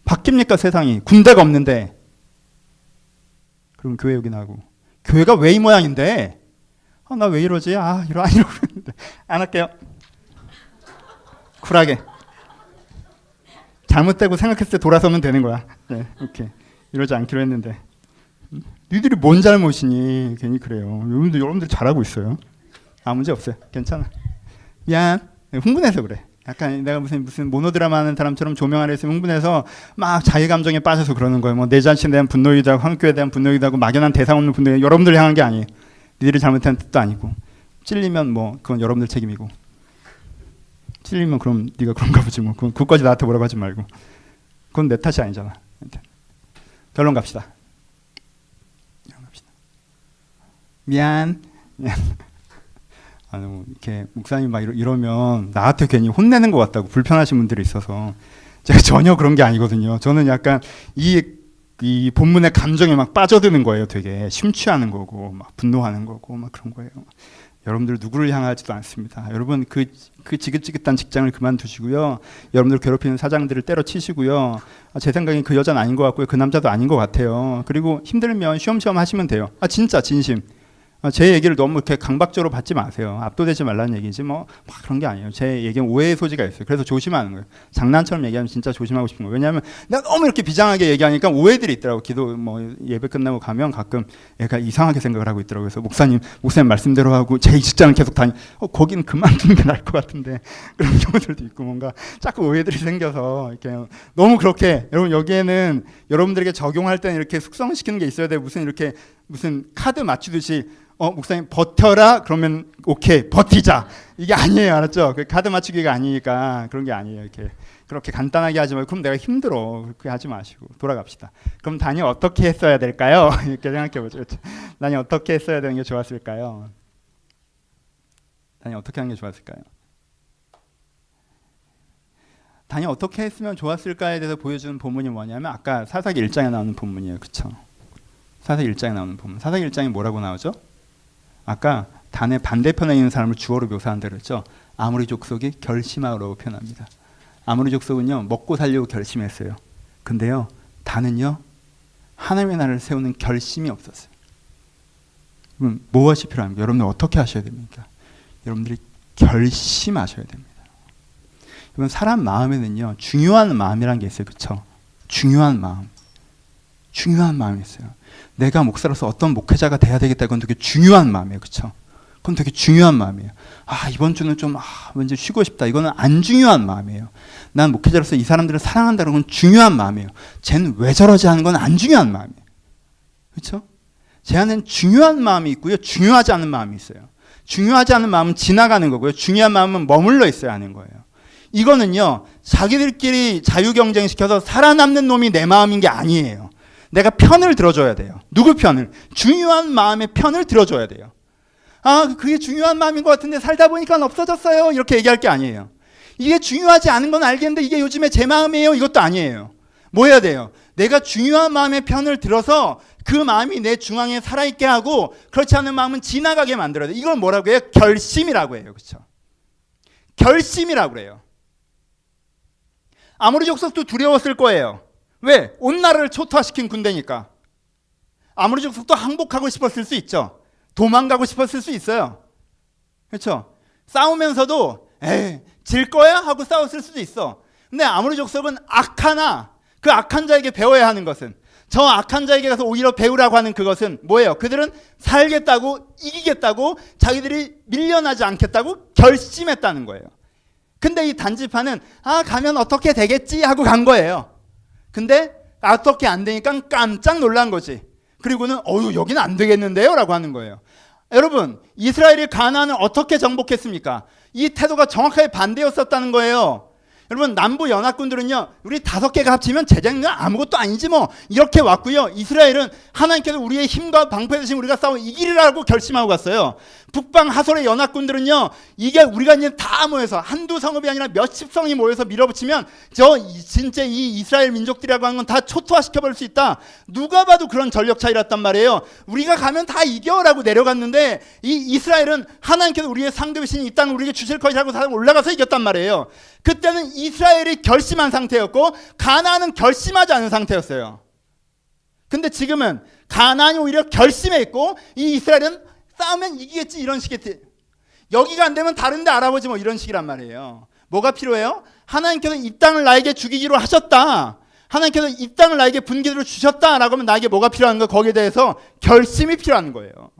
바뀝니까 세상이? 군대가 없는데. 그럼 교회 여기 나고, 교회가 왜 이 모양인데? 나 왜 이러지? 이러고 있는데 안 할게요. 쿨하게. 잘못되고 생각했을 때 돌아서면 되는 거야. 네, 이렇게 이러지 않기로 했는데 니들이 뭔 잘못이니? 괜히 그래요. 여러분들 잘하고 있어요. 문제 없어요. 괜찮아. 미안. 흥분해서 그래. 약간 내가 무슨 모노드라마 하는 사람처럼 조명 아래 있으면 흥분해서 막 자기 감정에 빠져서 그러는 거예요. 뭐 내 자신에 대한 분노이기도 하고 한국교회에 대한 분노이기도 하고 막연한 대상 없는 분노. 여러분들 향한 게 아니에요. 니들이 잘못한 뜻도 아니고. 찔리면 뭐 그건 여러분들 책임이고. 찔리면 그럼 네가 그런가 보지 뭐. 그것까지 나한테 뭐라고 하지 말고. 그건 내 탓이 아니잖아. 결론 갑시다. 미안. 이렇게 목사님 막 이러면 나한테 괜히 혼내는 것 같다고 불편하신 분들이 있어서 제가 전혀 그런 게 아니거든요. 저는 약간 이 본문의 감정에 막 빠져드는 거예요. 되게 심취하는 거고 막 분노하는 거고 막 그런 거예요. 여러분들 누구를 향하지도 않습니다. 여러분 그 지긋지긋한 직장을 그만두시고요. 여러분들 괴롭히는 사장들을 때려치시고요. 제 생각엔 그 여자는 아닌 것 같고요. 그 남자도 아닌 것 같아요. 그리고 힘들면 쉬엄쉬엄 하시면 돼요. 진짜 진심. 제 얘기를 너무 이렇게 강박적으로 받지 마세요. 압도되지 말라는 얘기지 막 그런 게 아니에요. 제 얘기는 오해의 소지가 있어요. 그래서 조심하는 거예요. 장난처럼 얘기하면 진짜 조심하고 싶은 거예요. 왜냐하면 내가 너무 이렇게 비장하게 얘기하니까 오해들이 있더라고. 기도 예배 끝나고 가면 가끔 얘가 이상하게 생각을 하고 있더라고요. 그래서 목사님 말씀대로 하고 제 직장을 계속 거기는 그만두는 게 나을 것 같은데 그런 경우들도 있고 뭔가 자꾸 오해들이 생겨서 이렇게 너무 그렇게 여러분 여기에는 여러분들에게 적용할 때는 이렇게 숙성시키는 게 있어야 돼요. 무슨 카드 맞추듯이 목사님 버텨라 그러면 오케이 버티자 이게 아니에요. 알았죠? 그 카드 맞추기가 아니니까 그런 게 아니에요. 이렇게 그렇게 간단하게 하지 말고 그럼 내가 힘들어 그렇게 하지 마시고 돌아갑시다. 그럼 단이 어떻게 했어야 될까요? 이렇게 생각해보죠. 단이 어떻게 했어야 되는 게 좋았을까요? 단이 어떻게 하는 게 좋았을까요? 단이 어떻게 했으면 좋았을까에 대해서 보여주는 본문이 뭐냐면 아까 사사기 1장에 나오는 본문이에요. 그렇죠? 사사기 1장에 나오는 본문. 사사기 1장에 뭐라고 나오죠? 아까 단의 반대편에 있는 사람을 주어로 묘사한다 그랬죠. 아모리 족속이 결심하라고 표현합니다. 아모리 족속은요 먹고 살려고 결심했어요. 근데요 단은요 하나님의 나라를 세우는 결심이 없었어요. 그럼 무엇이 필요합니까? 여러분들 어떻게 하셔야 됩니까? 여러분들이 결심하셔야 됩니다. 여러분 사람 마음에는요 중요한 마음이라는 게 있어요. 그렇죠? 중요한 마음이 있어요. 내가 목사로서 어떤 목회자가 돼야 되겠다. 그건 되게 중요한 마음이에요. 그렇죠? 그건 되게 중요한 마음이에요. 이번 주는 좀 왠지 쉬고 싶다. 이거는 안 중요한 마음이에요. 난 목회자로서 이 사람들을 사랑한다는 건 중요한 마음이에요. 쟤는 왜 저러지 하는 건 안 중요한 마음이에요. 그렇죠? 제 안에는 중요한 마음이 있고요. 중요하지 않은 마음이 있어요. 중요하지 않은 마음은 지나가는 거고요. 중요한 마음은 머물러 있어야 하는 거예요. 이거는요. 자기들끼리 자유 경쟁시켜서 살아남는 놈이 내 마음인 게 아니에요. 내가 편을 들어줘야 돼요. 누구 편을? 중요한 마음의 편을 들어줘야 돼요. 그게 중요한 마음인 것 같은데 살다 보니까 없어졌어요. 이렇게 얘기할 게 아니에요. 이게 중요하지 않은 건 알겠는데 이게 요즘에 제 마음이에요. 이것도 아니에요. 뭐 해야 돼요? 내가 중요한 마음의 편을 들어서 그 마음이 내 중앙에 살아있게 하고 그렇지 않은 마음은 지나가게 만들어야 돼요. 이걸 뭐라고 해요? 결심이라고 해요. 그렇죠? 결심이라고 해요. 아모리 족속도 두려웠을 거예요. 왜? 온 나라를 초토화시킨 군대니까. 아모리 족속도 항복하고 싶었을 수 있죠. 도망가고 싶었을 수 있어요. 그렇죠? 싸우면서도 질 거야? 하고 싸웠을 수도 있어. 근데 아모리 족속은 그 악한 자에게 배워야 하는 것은 저 악한 자에게 가서 오히려 배우라고 하는 그것은 뭐예요? 그들은 살겠다고 이기겠다고 자기들이 밀려나지 않겠다고 결심했다는 거예요. 근데 이 단지파는 가면 어떻게 되겠지 하고 간 거예요. 근데 어떻게 안 되니까 깜짝 놀란 거지. 그리고는 여기는 안 되겠는데요? 라고 하는 거예요. 여러분 이스라엘이 가나안을 어떻게 정복했습니까? 이 태도가 정확하게 반대였었다는 거예요. 여러분 남부 연합군들은요 우리 5개가 합치면 제작은 아무것도 아니지 뭐 이렇게 왔고요. 이스라엘은 하나님께서 우리의 힘과 방패 대신 우리가 싸워 이기리라고 결심하고 갔어요. 북방 하솔의 연합군들은요 이게 우리가 이제 다 모여서 한두 성읍이 아니라 몇십 성이 모여서 밀어붙이면 진짜 이 이스라엘 민족들이라고 하는 건 다 초토화시켜버릴 수 있다. 누가 봐도 그런 전력 차이랐단 말이에요. 우리가 가면 다 이겨라고 내려갔는데 이 이스라엘은 하나님께서 우리의 상대이신 이 땅을 우리에게 주실 것이라고 올라가서 이겼단 말이에요. 그때는 이스라엘이 결심한 상태였고 가나안은 결심하지 않은 상태였어요. 근데 지금은 가나안이 오히려 결심해 있고 이 이스라엘은 싸우면 이기겠지 이런 식의 여기가 안 되면 다른 데 알아보지 뭐 이런 식이란 말이에요. 뭐가 필요해요? 하나님께서 이 땅을 나에게 주기로 하셨다. 하나님께서 이 땅을 나에게 분기로 주셨다라고 하면 나에게 뭐가 필요한 거 거기에 대해서 결심이 필요한 거예요.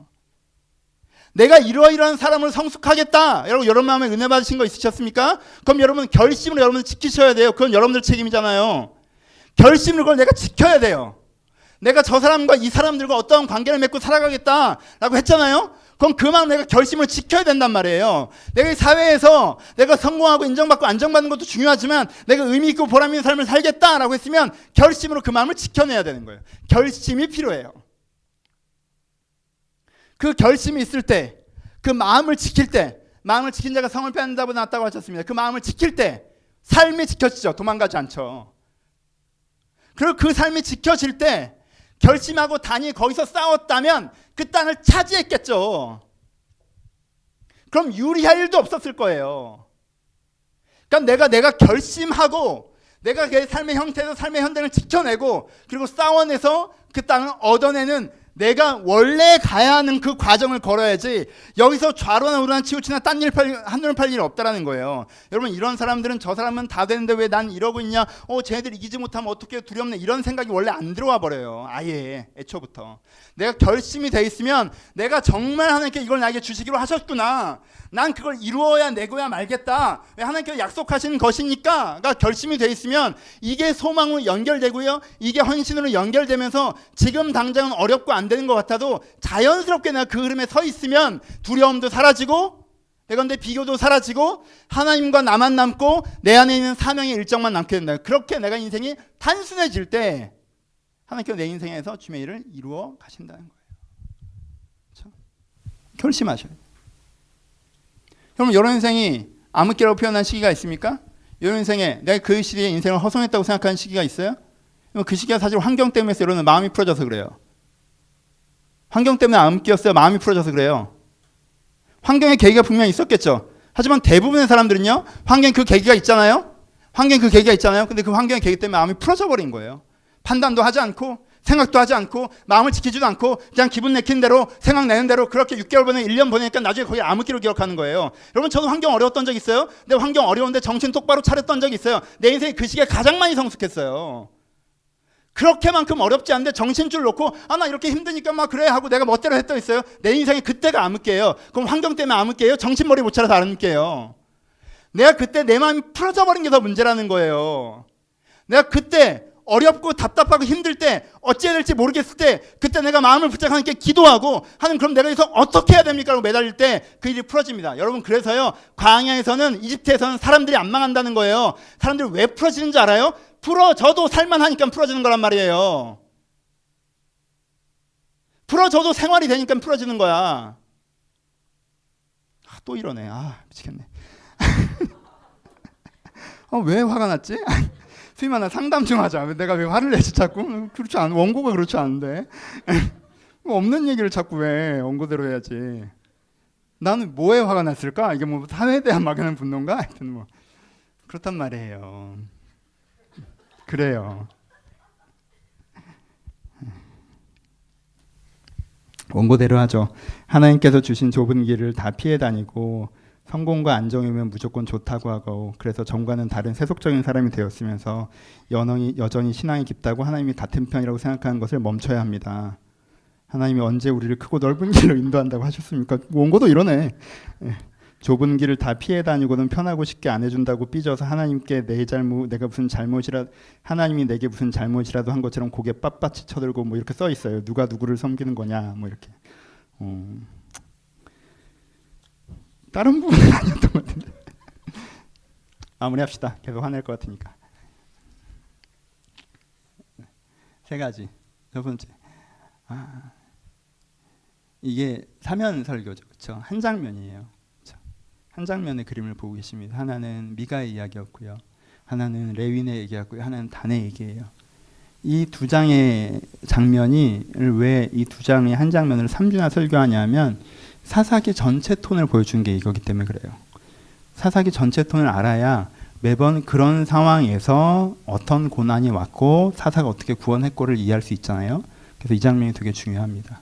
내가 이러이러한 사람을 성숙하겠다. 여러분 마음에 은혜 받으신 거 있으셨습니까? 그럼 여러분 결심을 여러분들 지키셔야 돼요. 그건 여러분들 책임이잖아요. 결심을 그걸 내가 지켜야 돼요. 내가 저 사람과 이 사람들과 어떤 관계를 맺고 살아가겠다라고 했잖아요. 그럼 그 마음 내가 결심을 지켜야 된단 말이에요. 내가 이 사회에서 내가 성공하고 인정받고 안정받는 것도 중요하지만 내가 의미 있고 보람 있는 삶을 살겠다라고 했으면 결심으로 그 마음을 지켜내야 되는 거예요. 결심이 필요해요. 그 결심이 있을 때, 그 마음을 지킬 때, 마음을 지킨 자가 성을 빼앗는다고 낫다고 하셨습니다. 그 마음을 지킬 때 삶이 지켜지죠. 도망가지 않죠. 그리고 그 삶이 지켜질 때 결심하고 단이 거기서 싸웠다면 그 땅을 차지했겠죠. 그럼 유리할 일도 없었을 거예요. 그러니까 내가 결심하고 내가 그 삶의 형태에서 삶의 현장을 지켜내고 그리고 싸워내서 그 땅을 얻어내는 내가 원래 가야 하는 그 과정을 걸어야지 여기서 좌로나 우로나 치우치나 딴 일 한눈을 팔 일이 없다라는 거예요. 여러분 이런 사람들은 저 사람은 다 되는데 왜 난 이러고 있냐, 쟤네들 이기지 못하면 어떻게 두렵네 이런 생각이 원래 안 들어와 버려요. 아예 애초부터 내가 결심이 돼 있으면 내가 정말 하나님께 이걸 나에게 주시기로 하셨구나, 난 그걸 이루어야 내고야 말겠다, 왜 하나님께서 약속하신 것이니까가 결심이 돼 있으면 이게 소망으로 연결되고요, 이게 헌신으로 연결되면서 지금 당장은 어렵고 안 되는 것 같아도 자연스럽게 내가 그 흐름에 서 있으면 두려움도 사라지고 예컨대 비교도 사라지고 하나님과 나만 남고 내 안에 있는 사명의 일정만 남게 된다. 그렇게 내가 인생이 단순해질 때 하나님께서 내 인생에서 주의 일을 이루어 가신다는 거예요. 그렇죠? 결심하셔야 돼요. 여러분 여러분 인생이 암흑기라고 표현한 시기가 있습니까? 여러분 인생에 내가 그 시기에 인생을 허송했다고 생각하는 시기가 있어요? 그 시기가 사실 환경 때문에 여러분 마음이 풀어져서 그래요. 환경 때문에 암흑기였어요? 마음이 풀어져서 그래요? 환경의 계기가 분명히 있었겠죠. 하지만 대부분의 사람들은요, 환경 그 계기가 있잖아요. 환경 그 계기가 있잖아요. 근데 그 환경의 계기 때문에 마음이 풀어져 버린 거예요. 판단도 하지 않고 생각도 하지 않고 마음을 지키지도 않고 그냥 기분 내키는 대로 생각내는 대로 그렇게 6개월 보내 1년 보내니까 나중에 거의 암흑기로 기억하는 거예요. 여러분 저도 환경 어려웠던 적 있어요. 내 환경 어려운데 정신 똑바로 차렸던 적이 있어요. 내 인생이 그 시기에 가장 많이 성숙했어요. 그렇게만큼 어렵지 않은데 정신줄 놓고 나 이렇게 힘드니까 막 그래 하고 내가 멋대로 했던 있어요. 내 인생이 그때가 암흑기예요. 그럼 환경 때문에 암흑기예요? 정신머리 못 차려서 암흑기예요. 내가 그때 내 마음이 풀어져 버린 게 더 문제라는 거예요. 내가 그때 어렵고 답답하고 힘들 때 어찌해야 될지 모르겠을 때 그때 내가 마음을 붙잡고 하나님께 기도하고 하나님 그럼 내가 여기서 어떻게 해야 됩니까? 라고 매달릴 때 그 일이 풀어집니다. 여러분 그래서요 광야에서는 이집트에서는 사람들이 안 망한다는 거예요. 사람들이 왜 풀어지는지 알아요? 풀어져도 살만하니까 풀어지는 거란 말이에요. 풀어져도 생활이 되니까 풀어지는 거야. 또 이러네. 미치겠네. 왜 화가 났지? 수임아 나 상담 좀 하자. 내가 왜 화를 내지 자꾸? 그렇지 않아. 원고가 그렇지 않은데. 없는 얘기를 자꾸 왜 원고대로 해야지. 나는 뭐에 화가 났을까? 이게 뭐 사회에 대한 막연한 분노인가? 하여튼 뭐 그렇단 말이에요. 그래요. 원고대로 하죠. 하나님께서 주신 좁은 길을 다 피해 다니고 성공과 안정이면 무조건 좋다고 하고 그래서 전과는 다른 세속적인 사람이 되었으면서 여전히 신앙이 깊다고 하나님이 같은 편이라고 생각하는 것을 멈춰야 합니다. 하나님이 언제 우리를 크고 넓은 길로 인도한다고 하셨습니까? 원고도 이러네. 좁은 길을 다 피해 다니고는 편하고 쉽게 안 해준다고 삐져서 하나님께 내가 무슨 잘못이라 하나님이 내게 무슨 잘못이라도 한 것처럼 고개 빳빳이 쳐들고 뭐 이렇게 써 있어요. 누가 누구를 섬기는 거냐 뭐 이렇게. 다른 부분은 아니었던 것 같은데. 마무리합시다. 계속 화낼 것 같으니까. 세 가지. 첫 번째, 이게 사면 설교죠, 그렇죠? 한 장면이에요. 그렇죠? 한 장면의 그림을 보고 계십니다. 하나는 미가의 이야기였고요, 하나는 레윈의 얘기였고요, 하나는 단의 얘기예요. 이 두 장의 장면이 왜 이 두 장의 한 장면을 3주나 설교하냐면 사사기 전체 톤을 보여준 게 이거기 때문에 그래요. 사사기 전체 톤을 알아야 매번 그런 상황에서 어떤 고난이 왔고 사사가 어떻게 구원했고를 이해할 수 있잖아요. 그래서 이 장면이 되게 중요합니다.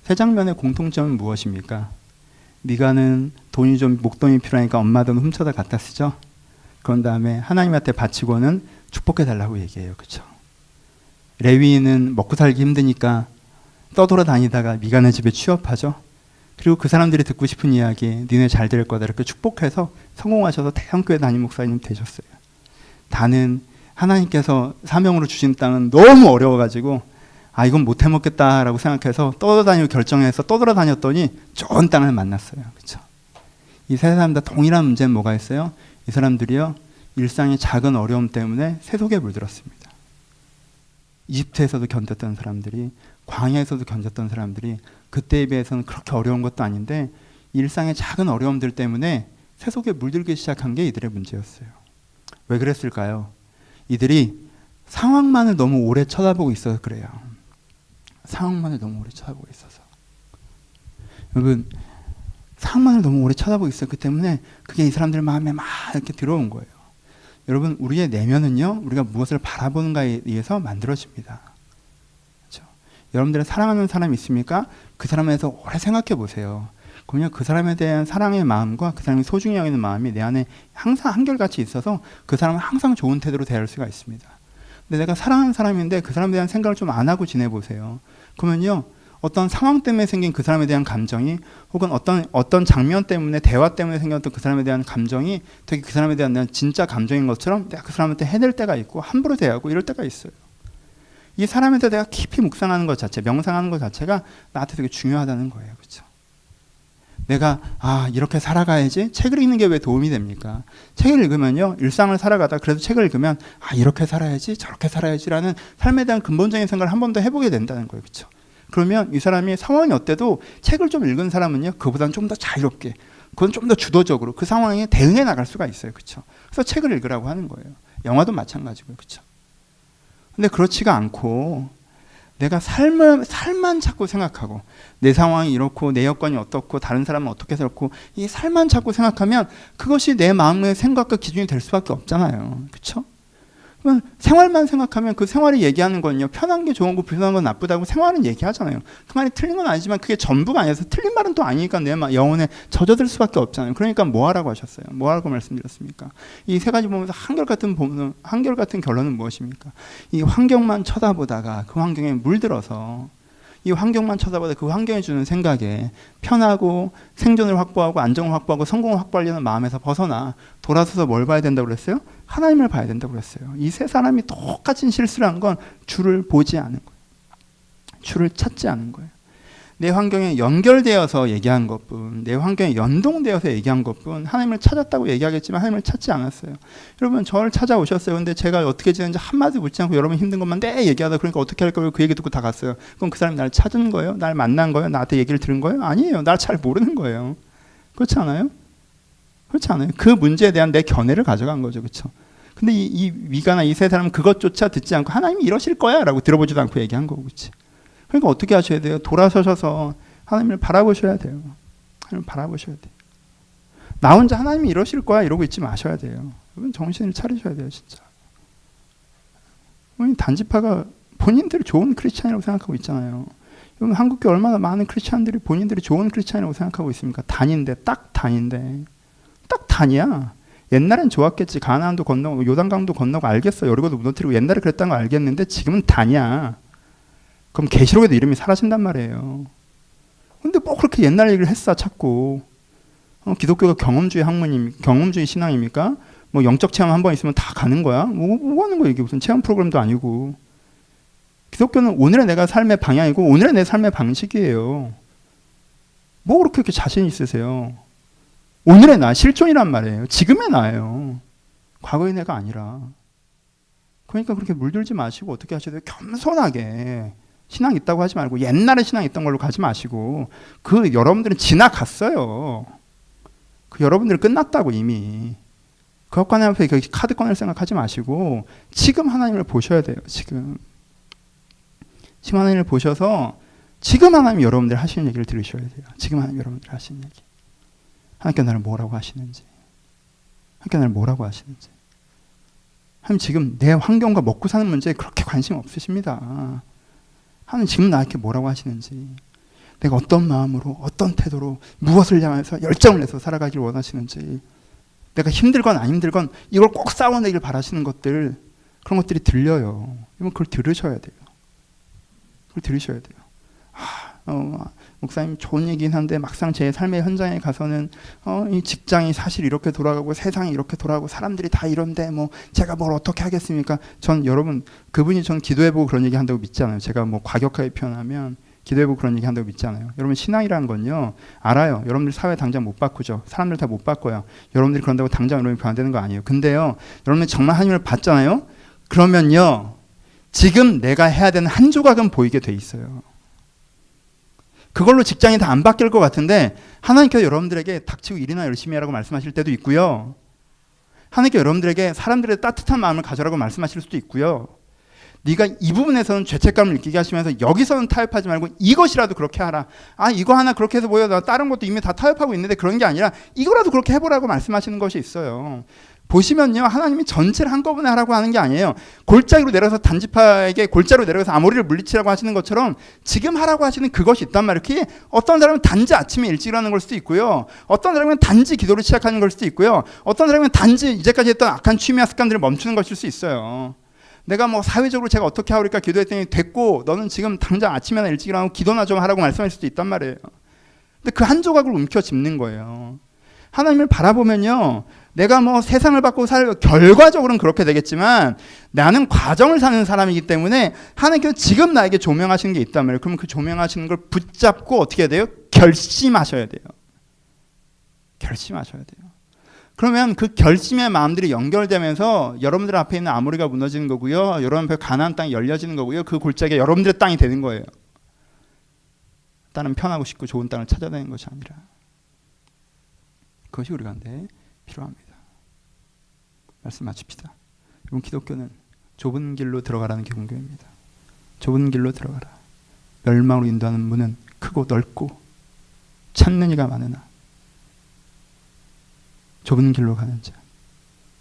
세 장면의 공통점은 무엇입니까? 미가는 돈이 좀 목돈이 필요하니까 엄마 돈 훔쳐다 갖다 쓰죠. 그런 다음에 하나님한테 바치고는 축복해 달라고 얘기해요. 그렇죠? 레위인은 먹고 살기 힘드니까 떠돌아다니다가 미가네 집에 취업하죠. 그리고 그 사람들이 듣고 싶은 이야기, 니네 잘 될 거다 이렇게 축복해서 성공하셔서 대형교회 담임 목사님 되셨어요. 단은 하나님께서 사명으로 주신 땅은 너무 어려워가지고 이건 못 해먹겠다라고 생각해서 떠돌아다니고 결정해서 떠돌아다녔더니 좋은 땅을 만났어요. 그렇죠? 이 세 사람 다 동일한 문제는 뭐가 있어요? 이 사람들이요, 일상의 작은 어려움 때문에 세속에 물들었습니다. 이집트에서도 견뎠던 사람들이, 광야에서도 견뎠던 사람들이 그때에 비해서는 그렇게 어려운 것도 아닌데 일상의 작은 어려움들 때문에 세속에 물들기 시작한 게 이들의 문제였어요. 왜 그랬을까요? 이들이 상황만을 너무 오래 쳐다보고 있어서 그래요. 상황만을 너무 오래 쳐다보고 있어서. 여러분, 상황만을 너무 오래 쳐다보고 있었기 때문에 그게 이 사람들 마음에 막 이렇게 들어온 거예요. 여러분, 우리의 내면은요, 우리가 무엇을 바라보는가에 의해서 만들어집니다. 그렇죠? 여러분들은 사랑하는 사람이 있습니까? 그 사람에 대해서 오래 생각해 보세요. 그러면 그 사람에 대한 사랑의 마음과 그 사람이 소중히 여기는 마음이 내 안에 항상 한결같이 있어서 그 사람을 항상 좋은 태도로 대할 수가 있습니다. 근데 내가 사랑하는 사람인데 그 사람에 대한 생각을 좀 안 하고 지내보세요. 그러면요, 어떤 상황 때문에 생긴 그 사람에 대한 감정이, 혹은 어떤 장면 때문에, 대화 때문에 생겼던 그 사람에 대한 감정이 되게 그 사람에 대한 진짜 감정인 것처럼 내가 그 사람한테 해낼 때가 있고 함부로 대하고 이럴 때가 있어요. 이 사람에 대해 내가 깊이 묵상하는 것 자체, 명상하는 것 자체가 나한테 되게 중요하다는 거예요. 그렇죠? 내가 이렇게 살아가야지. 책을 읽는 게 왜 도움이 됩니까? 책을 읽으면요, 일상을 살아가다 그래도 책을 읽으면 이렇게 살아야지, 저렇게 살아야지라는 삶에 대한 근본적인 생각을 한 번 더 해보게 된다는 거예요. 그렇죠? 그러면 이 사람이 상황이 어때도 책을 좀 읽은 사람은요, 그보다는 좀 더 자유롭게, 그건 좀 더 주도적으로 그 상황에 대응해 나갈 수가 있어요. 그렇죠? 그래서 책을 읽으라고 하는 거예요. 영화도 마찬가지고요. 그렇죠? 근데 그렇지가 않고 내가 살만 자꾸 생각하고 내 상황이 이렇고 내 여건이 어떻고 다른 사람은 어떻게 살고 이 살만 자꾸 생각하면 그것이 내 마음의 생각과 기준이 될 수밖에 없잖아요. 그렇죠? 그러면 생활만 생각하면 그 생활이 얘기하는 건요, 편한 게 좋은 거 불편한 건 나쁘다고 생활은 얘기하잖아요. 그 말이 틀린 건 아니지만 그게 전부가 아니어서 틀린 말은 또 아니니까 내 영혼에 젖어들 수밖에 없잖아요. 그러니까 뭐 하라고 하셨어요? 뭐 하라고 말씀드렸습니까? 이 세 가지 보면서 한결같은 결론은 무엇입니까? 이 환경만 쳐다보다가 그 환경에 물들어서 이 환경만 쳐다보다 그 환경이 주는 생각에 편하고 생존을 확보하고 안정을 확보하고 성공을 확보하려는 마음에서 벗어나 돌아서서 뭘 봐야 된다고 그랬어요? 하나님을 봐야 된다고 그랬어요. 이 세 사람이 똑같은 실수를 한 건 주를 보지 않은 거예요. 주를 찾지 않은 거예요. 내 환경에 연결되어서 얘기한 것뿐, 내 환경에 연동되어서 얘기한 것뿐, 하나님을 찾았다고 얘기하겠지만 하나님을 찾지 않았어요. 여러분, 저를 찾아오셨어요. 근데 제가 어떻게 지내는지 한마디 묻지 않고 여러분 힘든 것만 내 얘기하다 그러니까 어떻게 할 거예요? 그 얘기 듣고 다 갔어요. 그럼 그 사람이 날 찾은 거예요? 날 만난 거예요? 나한테 얘기를 들은 거예요? 아니에요. 날 잘 모르는 거예요. 그렇지 않아요? 그렇지 않아요? 그 문제에 대한 내 견해를 가져간 거죠. 그렇죠? 근데 이 미가나 이 세 사람은 그것조차 듣지 않고 하나님이 이러실 거야 라고 들어보지도 않고 얘기한 거고, 그렇지? 그러니까 어떻게 하셔야 돼요? 돌아서셔서 하나님을 바라보셔야 돼요. 하나님을 바라보셔야 돼요. 나 혼자 하나님이 이러실 거야 이러고 있지 마셔야 돼요. 여러분, 정신을 차리셔야 돼요. 진짜. 단지파가 본인들이 좋은 크리스찬이라고 생각하고 있잖아요. 여러분, 한국에 얼마나 많은 크리스찬들이 본인들이 좋은 크리스찬이라고 생각하고 있습니까? 단인데, 딱 단인데. 딱 단이야. 옛날엔 좋았겠지. 가나안도 건너고 요단강도 건너고 알겠어. 여리고도 무너뜨리고 옛날에 그랬다는 거 알겠는데 지금은 단이야. 그럼 계시록에도 이름이 사라진단 말이에요. 근데 뭐 그렇게 옛날 얘기를 했어 자꾸. 기독교가 경험주의 신앙입니까? 뭐 영적 체험 한 번 있으면 다 가는 거야? 뭐 하는 거야? 이게 무슨 체험 프로그램도 아니고. 기독교는 오늘의 내가 삶의 방향이고 오늘의 내 삶의 방식이에요. 뭐 그렇게 자신 있으세요? 오늘의 나, 실존이란 말이에요. 지금의 나예요. 과거의 내가 아니라. 그러니까 그렇게 물들지 마시고 어떻게 하셔야 돼요? 겸손하게 신앙 있다고 하지 말고 옛날에 신앙 있던 걸로 가지 마시고 그 여러분들은 지나갔어요. 그 여러분들은 끝났다고 이미. 그것과 앞에 카드 꺼낼 생각하지 마시고 지금 하나님을 보셔야 돼요. 지금 하나님을 보셔서 지금 하나님 여러분들 하시는 얘기를 들으셔야 돼요. 지금 하나님 여러분들 하시는 얘기. 하나님께 나를 뭐라고 하시는지. 하나님께 나를 뭐라고 하시는지. 하나님 지금 내 환경과 먹고 사는 문제에 그렇게 관심 없으십니다. 하나님 지금 나에게 뭐라고 하시는지. 내가 어떤 마음으로 어떤 태도로 무엇을 향해서 열정을 내서 살아가길 원하시는지. 내가 힘들건 안 힘들건 이걸 꼭 싸워내길 바라시는 것들 그런 것들이 들려요. 여러분 그걸 들으셔야 돼요. 그걸 들으셔야 돼요. 목사님 좋은 얘기긴 한데 막상 제 삶의 현장에 가서는 이 직장이 사실 이렇게 돌아가고 세상이 이렇게 돌아가고 사람들이 다 이런데 뭐 제가 뭘 어떻게 하겠습니까? 전 여러분 그분이 전 기도해보고 그런 얘기 한다고 믿지 않아요. 제가 뭐 과격하게 표현하면 기도해보고 그런 얘기 한다고 믿지 않아요. 여러분 신앙이라는 건요 알아요. 여러분들 사회 당장 못 바꾸죠. 사람들 다 못 바꿔요. 여러분들이 그런다고 당장 여러분이 변화되는 거 아니에요. 근데요 여러분이 정말 하나님을 봤잖아요. 그러면요 지금 내가 해야 되는 한 조각은 보이게 돼 있어요. 그걸로 직장이 다 안 바뀔 것 같은데 하나님께서 여러분들에게 닥치고 일이나 열심히 하라고 말씀하실 때도 있고요. 하나님께서 여러분들에게 사람들의 따뜻한 마음을 가져라고 말씀하실 수도 있고요. 네가 이 부분에서는 죄책감을 느끼게 하시면서 여기서는 타협하지 말고 이것이라도 그렇게 하라. 이거 하나 그렇게 해서 뭐야 나 다른 것도 이미 다 타협하고 있는데 그런 게 아니라 이거라도 그렇게 해보라고 말씀하시는 것이 있어요. 보시면요 하나님이 전체를 한꺼번에 하라고 하는 게 아니에요. 골짜기로 내려서 단지파에게 골짜기로 내려가서 아모리를 물리치라고 하시는 것처럼 지금 하라고 하시는 그것이 있단 말이에요. 그게 어떤 사람은 단지 아침에 일찍 일어나는 걸 수도 있고요. 어떤 사람은 단지 기도를 시작하는 걸 수도 있고요. 어떤 사람은 단지 이제까지 했던 악한 취미와 습관들을 멈추는 것일 수 있어요. 내가 뭐 사회적으로 제가 어떻게 하오리까 기도했더니 됐고 너는 지금 당장 아침에나 일찍 일어나고 기도나 좀 하라고 말씀하실 수도 있단 말이에요. 근데 그 한 조각을 움켜짚는 거예요. 하나님을 바라보면요 내가 뭐 세상을 받고 결과적으로는 그렇게 되겠지만 나는 과정을 사는 사람이기 때문에 하나님께서 지금 나에게 조명하시는 게 있단 말이에요. 그러면 그 조명하시는 걸 붙잡고 어떻게 해야 돼요? 결심하셔야 돼요. 결심하셔야 돼요. 그러면 그 결심의 마음들이 연결되면서 여러분들 앞에 있는 아모리가 무너지는 거고요. 여러분 앞에 가나안 땅이 열려지는 거고요. 그 골짜기가 여러분들의 땅이 되는 거예요. 다른 편하고 쉽고 좋은 땅을 찾아내는 것이 아니라 그것이 우리 가운데 필요합니다. 말씀 마칩시다. 여러분 기독교는 좁은 길로 들어가라는 기독교입니다. 좁은 길로 들어가라. 멸망으로 인도하는 문은 크고 넓고 찾는 이가 많으나 좁은 길로 가는 자,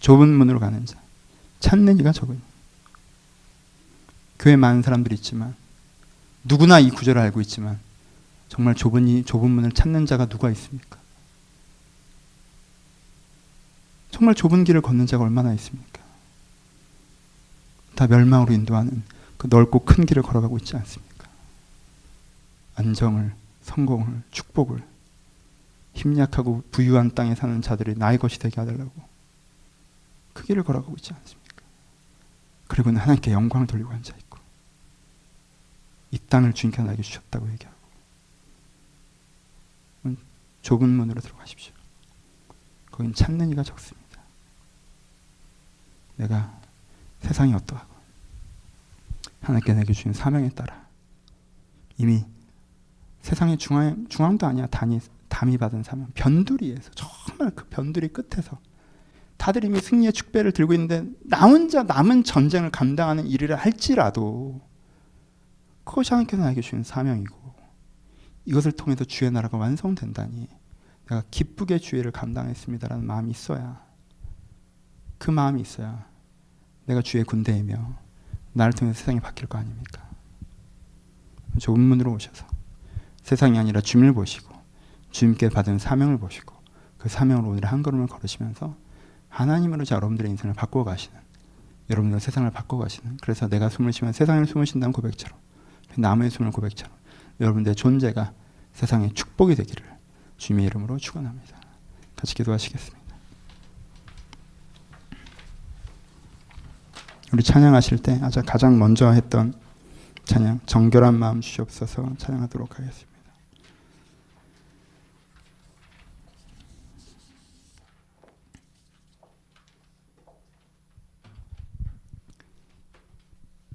좁은 문으로 가는 자, 찾는 이가 적으니. 교회에 많은 사람들이 있지만 누구나 이 구절을 알고 있지만 정말 좁은 문을 찾는 자가 누가 있습니까? 정말 좁은 길을 걷는 자가 얼마나 있습니까? 다 멸망으로 인도하는 그 넓고 큰 길을 걸어가고 있지 않습니까? 안정을, 성공을, 축복을 힘약하고 부유한 땅에 사는 자들이 나의 것이 되게 하달라고 그 길을 걸어가고 있지 않습니까? 그리고는 하나님께 영광을 돌리고 앉아 있고 이 땅을 주님께서 나에게 주셨다고 얘기하고 좁은 문으로 들어가십시오. 거긴 찾는 이가 적습니다. 내가 세상이 어떠하고 하나님께 내게 주신 사명에 따라 이미 세상의 중앙도 아니야 담이 받은 사명 변두리에서 정말 그 변두리 끝에서 다들 이미 승리의 축배를 들고 있는데 나 혼자 남은 전쟁을 감당하는 일을 할지라도 그것이 하나님께서 나에게 주신 사명이고 이것을 통해서 주의 나라가 완성된다니 내가 기쁘게 주의를 감당했습니다라는 마음이 있어야 그 마음이 있어야 내가 주의 군대이며 나를 통해서 세상이 바뀔 거 아닙니까? 좁은 문으로 오셔서 세상이 아니라 주님을 보시고 주님께 받은 사명을 보시고 그 사명으로 오늘의 한 걸음을 걸으시면서 하나님으로 여러분들의 인생을 바꾸어 가시는 여러분들의 세상을 바꾸어 가시는 그래서 내가 숨을 쉬면 세상에 숨을 쉰다는 고백처럼 나무의 숨을 고백처럼 여러분들의 존재가 세상의 축복이 되기를 주님의 이름으로 축원합니다. 같이 기도하시겠습니다. 우리 찬양하실 때 가장 먼저 했던 찬양 정결한 마음 주시옵소서 찬양하도록 하겠습니다.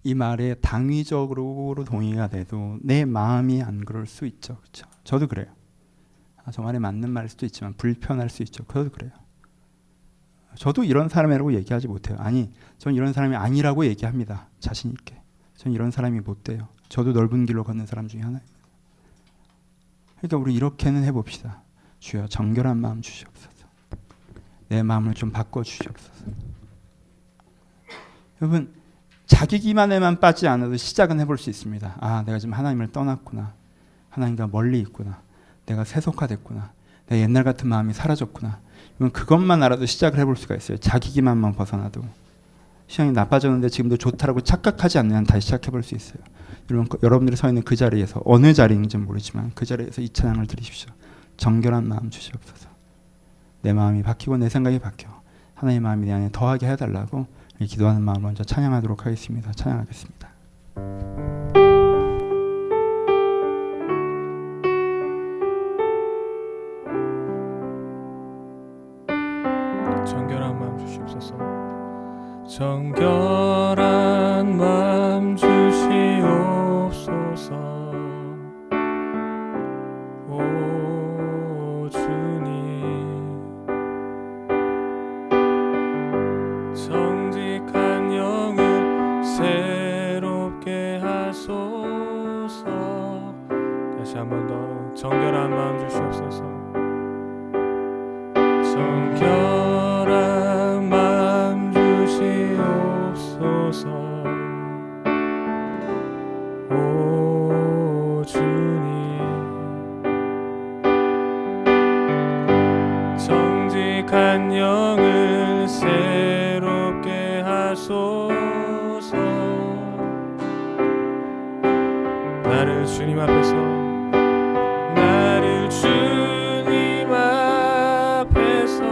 이 말에 당위적으로 동의가 돼도 내 마음이 안 그럴 수 있죠. 그렇죠? 저도 그래요. 저 말이 맞는 말일 수도 있지만 불편할 수 있죠. 저도 그래요. 저도 이런 사람이라고 얘기하지 못해요. 아니, 전 이런 사람이 아니라고 얘기합니다. 자신 있게. 전 이런 사람이 못 돼요. 저도 넓은 길로 걷는 사람 중에 하나예요. 그러니까 우리 이렇게는 해봅시다. 주여, 정결한 마음 주시옵소서. 내 마음을 좀 바꿔주시옵소서. 여러분, 자기 기만에만 빠지지 않아도 시작은 해볼 수 있습니다. 아, 내가 지금 하나님을 떠났구나. 하나님과 멀리 있구나. 내가 세속화됐구나. 내 옛날 같은 마음이 사라졌구나. 그것만 알아도 시작을 해볼 수가 있어요. 자기 기만만 벗어나도. 신앙이 나빠졌는데 지금도 좋다라고 착각하지 않는 한 다시 시작해볼 수 있어요. 여러분들이 서 있는 그 자리에서, 어느 자리인지는 모르지만 그 자리에서 이 찬양을 드리십시오. 정결한 마음 주시옵소서. 내 마음이 바뀌고 내 생각이 바뀌어 하나님의 마음이 내 안에 더하게 해달라고 기도하는 마음을 먼저 찬양하도록 하겠습니다. 찬양하겠습니다. 정결한 마음 주시옵소서. 정결한 마음 주시옵소서. 오 주님, 정직한 영을 새롭게 하소서. 다시 한 번 더 정결한 마음 주시옵소서. 정결한 마음 주시옵소서. 오 주님, 정직한 영을 새롭게 하소서. 나를 주님 앞에서, 나를 주님 앞에서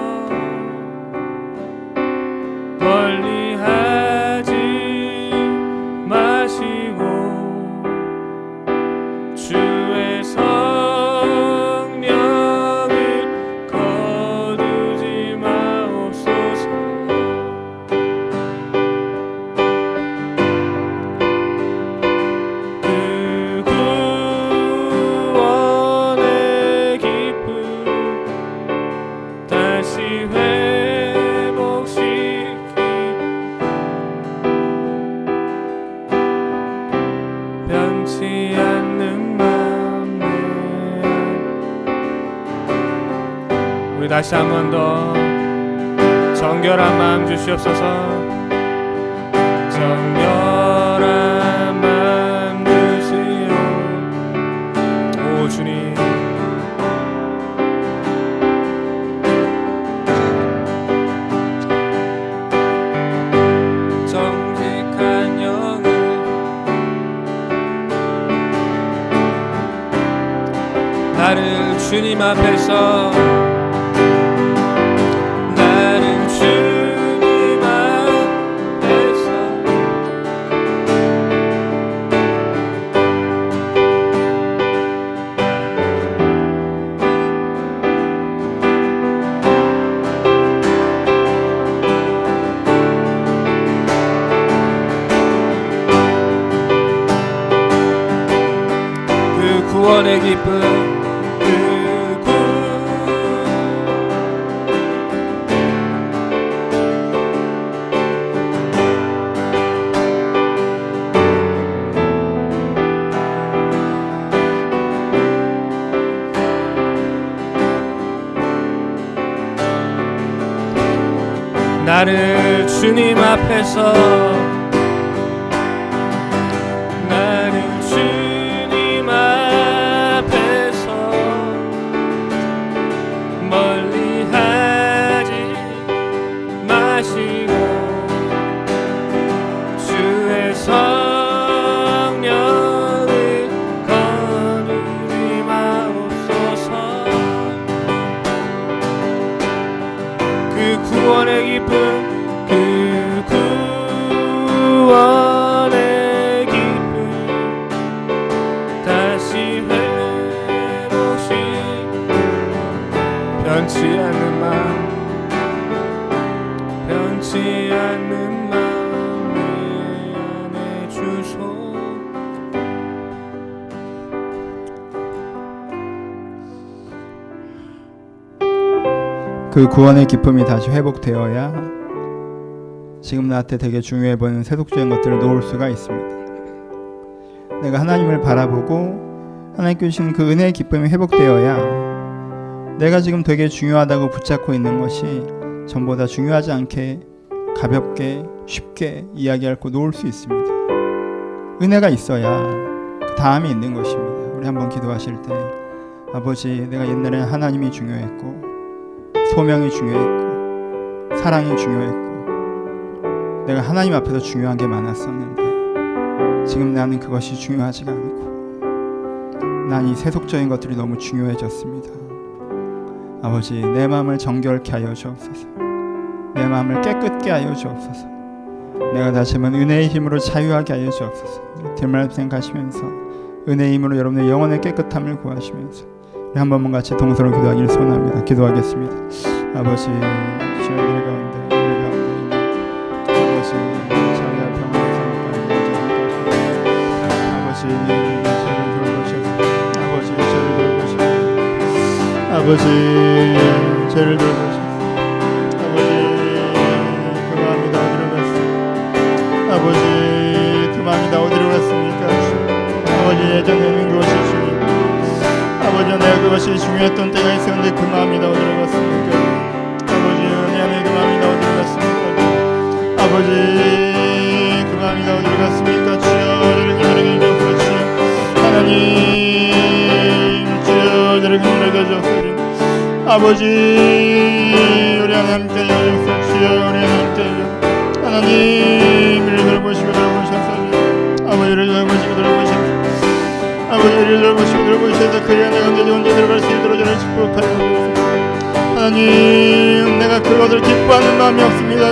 멀리하지 마시고 주의 성령을 거두지 마옵소서. 그 구원의 기쁨 다시 변치 않는 마음 내 안에. 우리 다시 한 번 더 정결한 마음 주시옵소서. 정결한 마음 주시오. 오 주님, 정직한 영을 나를 주님 앞에서, 나를 주님 앞에서 그 구원의 기쁨, 나를 주님 앞에서, 나를 주님 앞에서 멀리하지 마시고 주의 성령을 거두지 마옵소서. 그 구원의 기쁨, 그 구원의 기쁨 다시 회복시키고 변치 않는 마음, 변치 않는 마음 내 안에 주 그 구원의 기쁨이 다시 회복되어야 지금 나한테 되게 중요해 보이는 세속적인 것들을 놓을 수가 있습니다. 내가 하나님을 바라보고 하나님께 주신 그 은혜의 기쁨이 회복되어야 내가 지금 되게 중요하다고 붙잡고 있는 것이 전보다 중요하지 않게 가볍게 쉽게 이야기할 거 놓을 수 있습니다. 은혜가 있어야 그 다음이 있는 것입니다. 우리 한번 기도하실 때 아버지, 내가 옛날에는 하나님이 중요했고 소명이 중요했고 사랑이 중요했고 내가 하나님 앞에서 중요한 게 많았었는데 지금 나는 그것이 중요하지가 않고 난 이 세속적인 것들이 너무 중요해졌습니다. 아버지, 내 마음을 정결케 하여 주옵소서. 내 마음을 깨끗게 하여 주옵소서. 내가 다시 한번 은혜의 힘으로 자유하게 하여 주옵소서. 뒷말 생각하시면서 은혜의 힘으로 여러분의 영혼의 깨끗함을 구하시면서 우리 한 번만 같이 동서로 기도하기를 소원합니다. 기도하겠습니다. 아버지, 주의 늘 가운데 아버지, 자녀의 평안을 아버지, 저를 돌보셔서 아버지, 저를 돌보셔서 아버지, 저를 돌보셔서 아버지, 그 마음이 다 어디로 갔습니까? 아버지, 그 마음이 다 어디로 갔습니까? 아버지, 예전에는 그것이 중요했고 아버지, 내가 그것이 중요했던 때가 있었는데 그 마음이 다 어디로 갔습니까? 아버지, 은혜 안에 그 마음이 다 어디로 갔습니까? 아버지, 그 마음이 다 어디로 갔습니까? 주여, 저를 기다리게 해주옵소서. 하나님, 주여, 저를 기다리게 해주옵소서. 아버지, 우리 안에 함께 해주옵소서. 주여, 우리 안에 함께 해주옵소서. 하나님, 우리를 돌보시고 돌보셔서 아버지를 돌보시고 돌보셔서 아버지를 돌보시고 돌보셔서 그의 은혜가 언제든지 언제 들어갈 수 있도록 저를 축복하여 주옵소서. 하나님, 내가 그것을 기뻐하는 마음이 없습니다.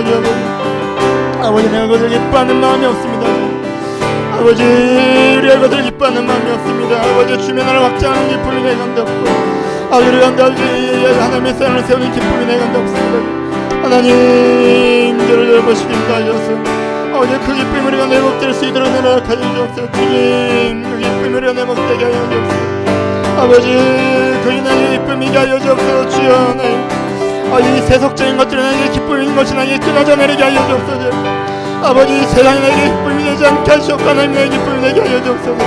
아버지, 내가 그것을 기뻐하는 마음이 없습니다. 아버지, 우리가 그것을 기뻐하는 마음이 없습니다. 아버지, 주의 나라를 확장하는 기쁨이 내 가운데 없고 아버지, 우리 가운데 하나님의 사랑을 세우는 기쁨이 내 가운데 없습니다. 하나님, 저를 돌보시기 하여서 아버지, 그 기쁨이 우리가 회복될 수 있도록 노력하여 주옵소서. 주님, 그 기쁨이 우리가 회복되게 하여 주옵소서. 아버지, 그 인하의 기쁨이게 하여 주옵소서. 주여, 이 세속적인 것들은 나에게 기쁨인 것이 나에게 끊어져 내리게 하여 주옵소서. 아버지, 세상이 나에게 기쁨이 되지 않게 하시옵고 하나님 나에게 기쁨이 되게 하여 주옵소서.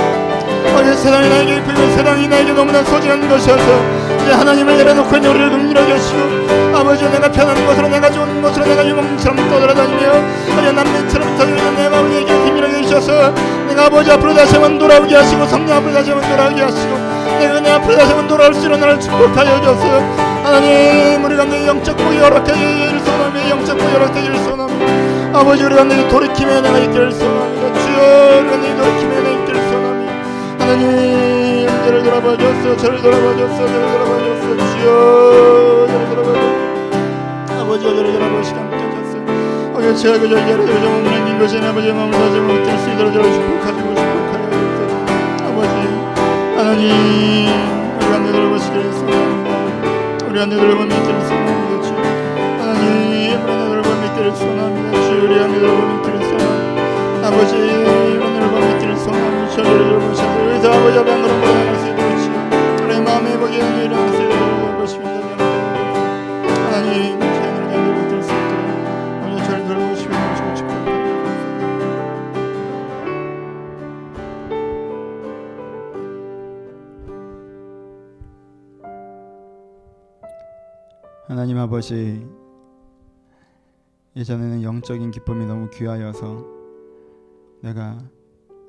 아버지, 세상이 나에게 기쁨이면 세상이 나에게 너무나 소중한 것이어서 이제 하나님을 내려놓고 있는 우리를 긍휼하게 하시고 아버지, 내가 편한 곳으로 내가 좋은 곳으로 내가 유목민처럼 떠돌아다니며 아버지, 남매처럼 떠들는 내 마음을 내게 긍휼하게 해주셔서 내가 아버지 앞으로 다시 한번 돌아오게 하시고 성령 앞으로 다시 한번 돌아오게 하시고 내가 내 앞으로 다시 한번 돌아올 수 있는 나를 축복하여 주옵소서. 하나님, 우리 가운데 영적 복이 허락되기를 소원하며 영적 복이 허락되기를 소원하며 아버지, 우리 가운데 돌이킴의 은혜가 있기를 소원합니다. 주여, 우리 가운데 돌이킴의 은혜가 있기를 소원합니다. 하나님, 저를 돌아봐 주옵소서. 저를 돌아봐 주옵소서. 저를 돌아봐 주옵소서. 주여, 저를 돌아봐 주옵소서. 아버지, 저를 돌아보시기 함께 하셨소서. 아버지, 제가 그 절개로 저 몸을 남긴 것이 아버지의 마음을 다시 못할 수 있도록 저를 축복하시고 축복하여 주옵소서. 아버지, 하나님, 우리 가운데 돌아보시기를 소원합니다. 우리 안에 돌아봐 믿기를 소원합니다. 주여, 하나님, 우리 안에 돌아봐 믿기를 소원합니다. 주여, 우리 안에 돌아봐 믿기를 소원합니다. 아버지, 우리 안에 돌아봐 믿기를 소원합니다. 저를 돌보셔서 여기서 아버지 앞에 한 걸음 걸어갈 수 있도록 주여, 우리 마음의 복이 일어날 수 있도록 돌보십니다. 하나님, 제 하늘을 내게 받을 수 있도록 아버지, 저를 돌보시고 축복합니다. 하나님 아버지, 예전에는 영적인 기쁨이 너무 귀하여서 내가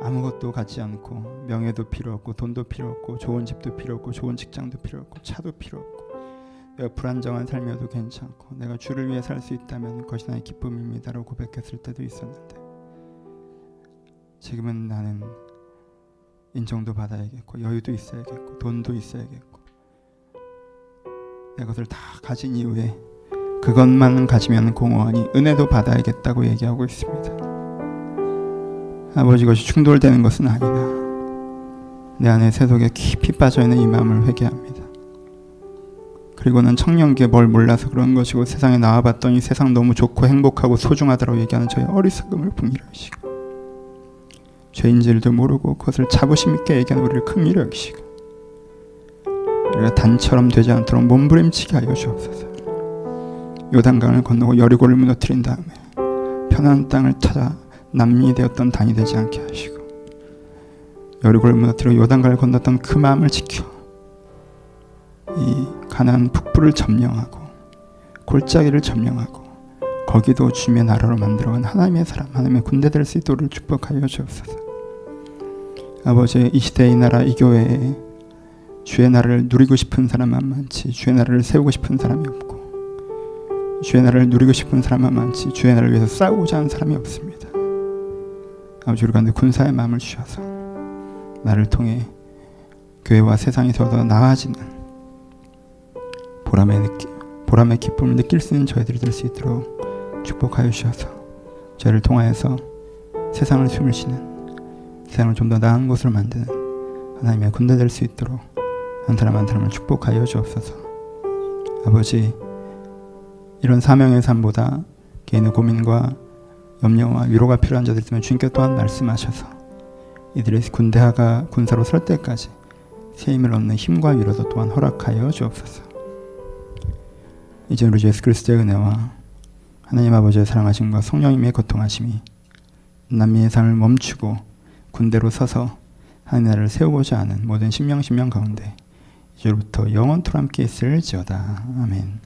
아무것도 갖지 않고 명예도 필요 없고 돈도 필요 없고 좋은 집도 필요 없고 좋은 직장도 필요 없고 차도 필요 없고 내가 불안정한 삶이어도 괜찮고 내가 주를 위해 살 수 있다면 그것이 나의 기쁨입니다라고 고백했을 때도 있었는데 지금은 나는 인정도 받아야겠고 여유도 있어야겠고 돈도 있어야겠고 내가 그것을 다 가진 이후에 그것만 가지면 공허하니 은혜도 받아야겠다고 얘기하고 있습니다. 아버지, 이것이 충돌되는 것은 아니다. 내 안에 세속에 깊이 빠져있는 이 마음을 회개합니다. 그리고는 청년기에 뭘 몰라서 그런 것이고 세상에 나와봤더니 세상 너무 좋고 행복하고 소중하다고 얘기하는 저의 어리석음을 긍휼히 여기시고 죄인지도 모르고 그것을 자부심 있게 얘기하는 우리를 긍휼히 여기시고 우리가 단처럼 되지 않도록 몸부림치게 하여 주옵소서. 요단강을 건너고 여리고를 무너뜨린 다음에 편안한 땅을 찾아 난민이 되었던 단이 되지 않게 하시고, 여리고를 무너뜨려 요단강을 건넜던 그 마음을 지켜 이 가나안 북부를 점령하고 골짜기를 점령하고 거기도 주님의 나라로 만들어간 하나님의 사람, 하나님의 군대 될 수 있도록 축복하여 주옵소서. 아버지, 이 시대, 이 나라, 이 교회에 주의 나라를 누리고 싶은 사람만 많지 주의 나라를 세우고 싶은 사람이 없고, 주의 나라를 누리고 싶은 사람만 많지 주의 나라를 위해서 싸우고자 하는 사람이 없습니다. 아버지, 우리 가운데 군사의 마음을 주셔서 나를 통해 교회와 세상에서 더 나아지는 보람의 기쁨을 느낄 수 있는 저희들이 될 수 있도록 축복하여 주셔서 저희를 통하여서 세상을 숨을 쉬는, 세상을 좀 더 나은 곳으로 만드는 하나님의 군대 될 수 있도록 한 사람 한 사람을 축복하여 주옵소서. 아버지, 이런 사명의 삶보다 개인의 고민과 염려와 위로가 필요한 자들 때문에 주님께 또한 말씀하셔서 이들의 군대가 군사로 설 때까지 새 힘을 얻는 힘과 위로도 또한 허락하여 주옵소서. 이제 우리 주 예수 그리스도의 은혜와 하나님 아버지의 사랑하심과 성령님의 고통하심이 남미의 삶을 멈추고 군대로 서서 하나님 나라를 세우고자 하는 모든 신명 가운데 이제부터 영원토록 함께 있을지어다. 아멘.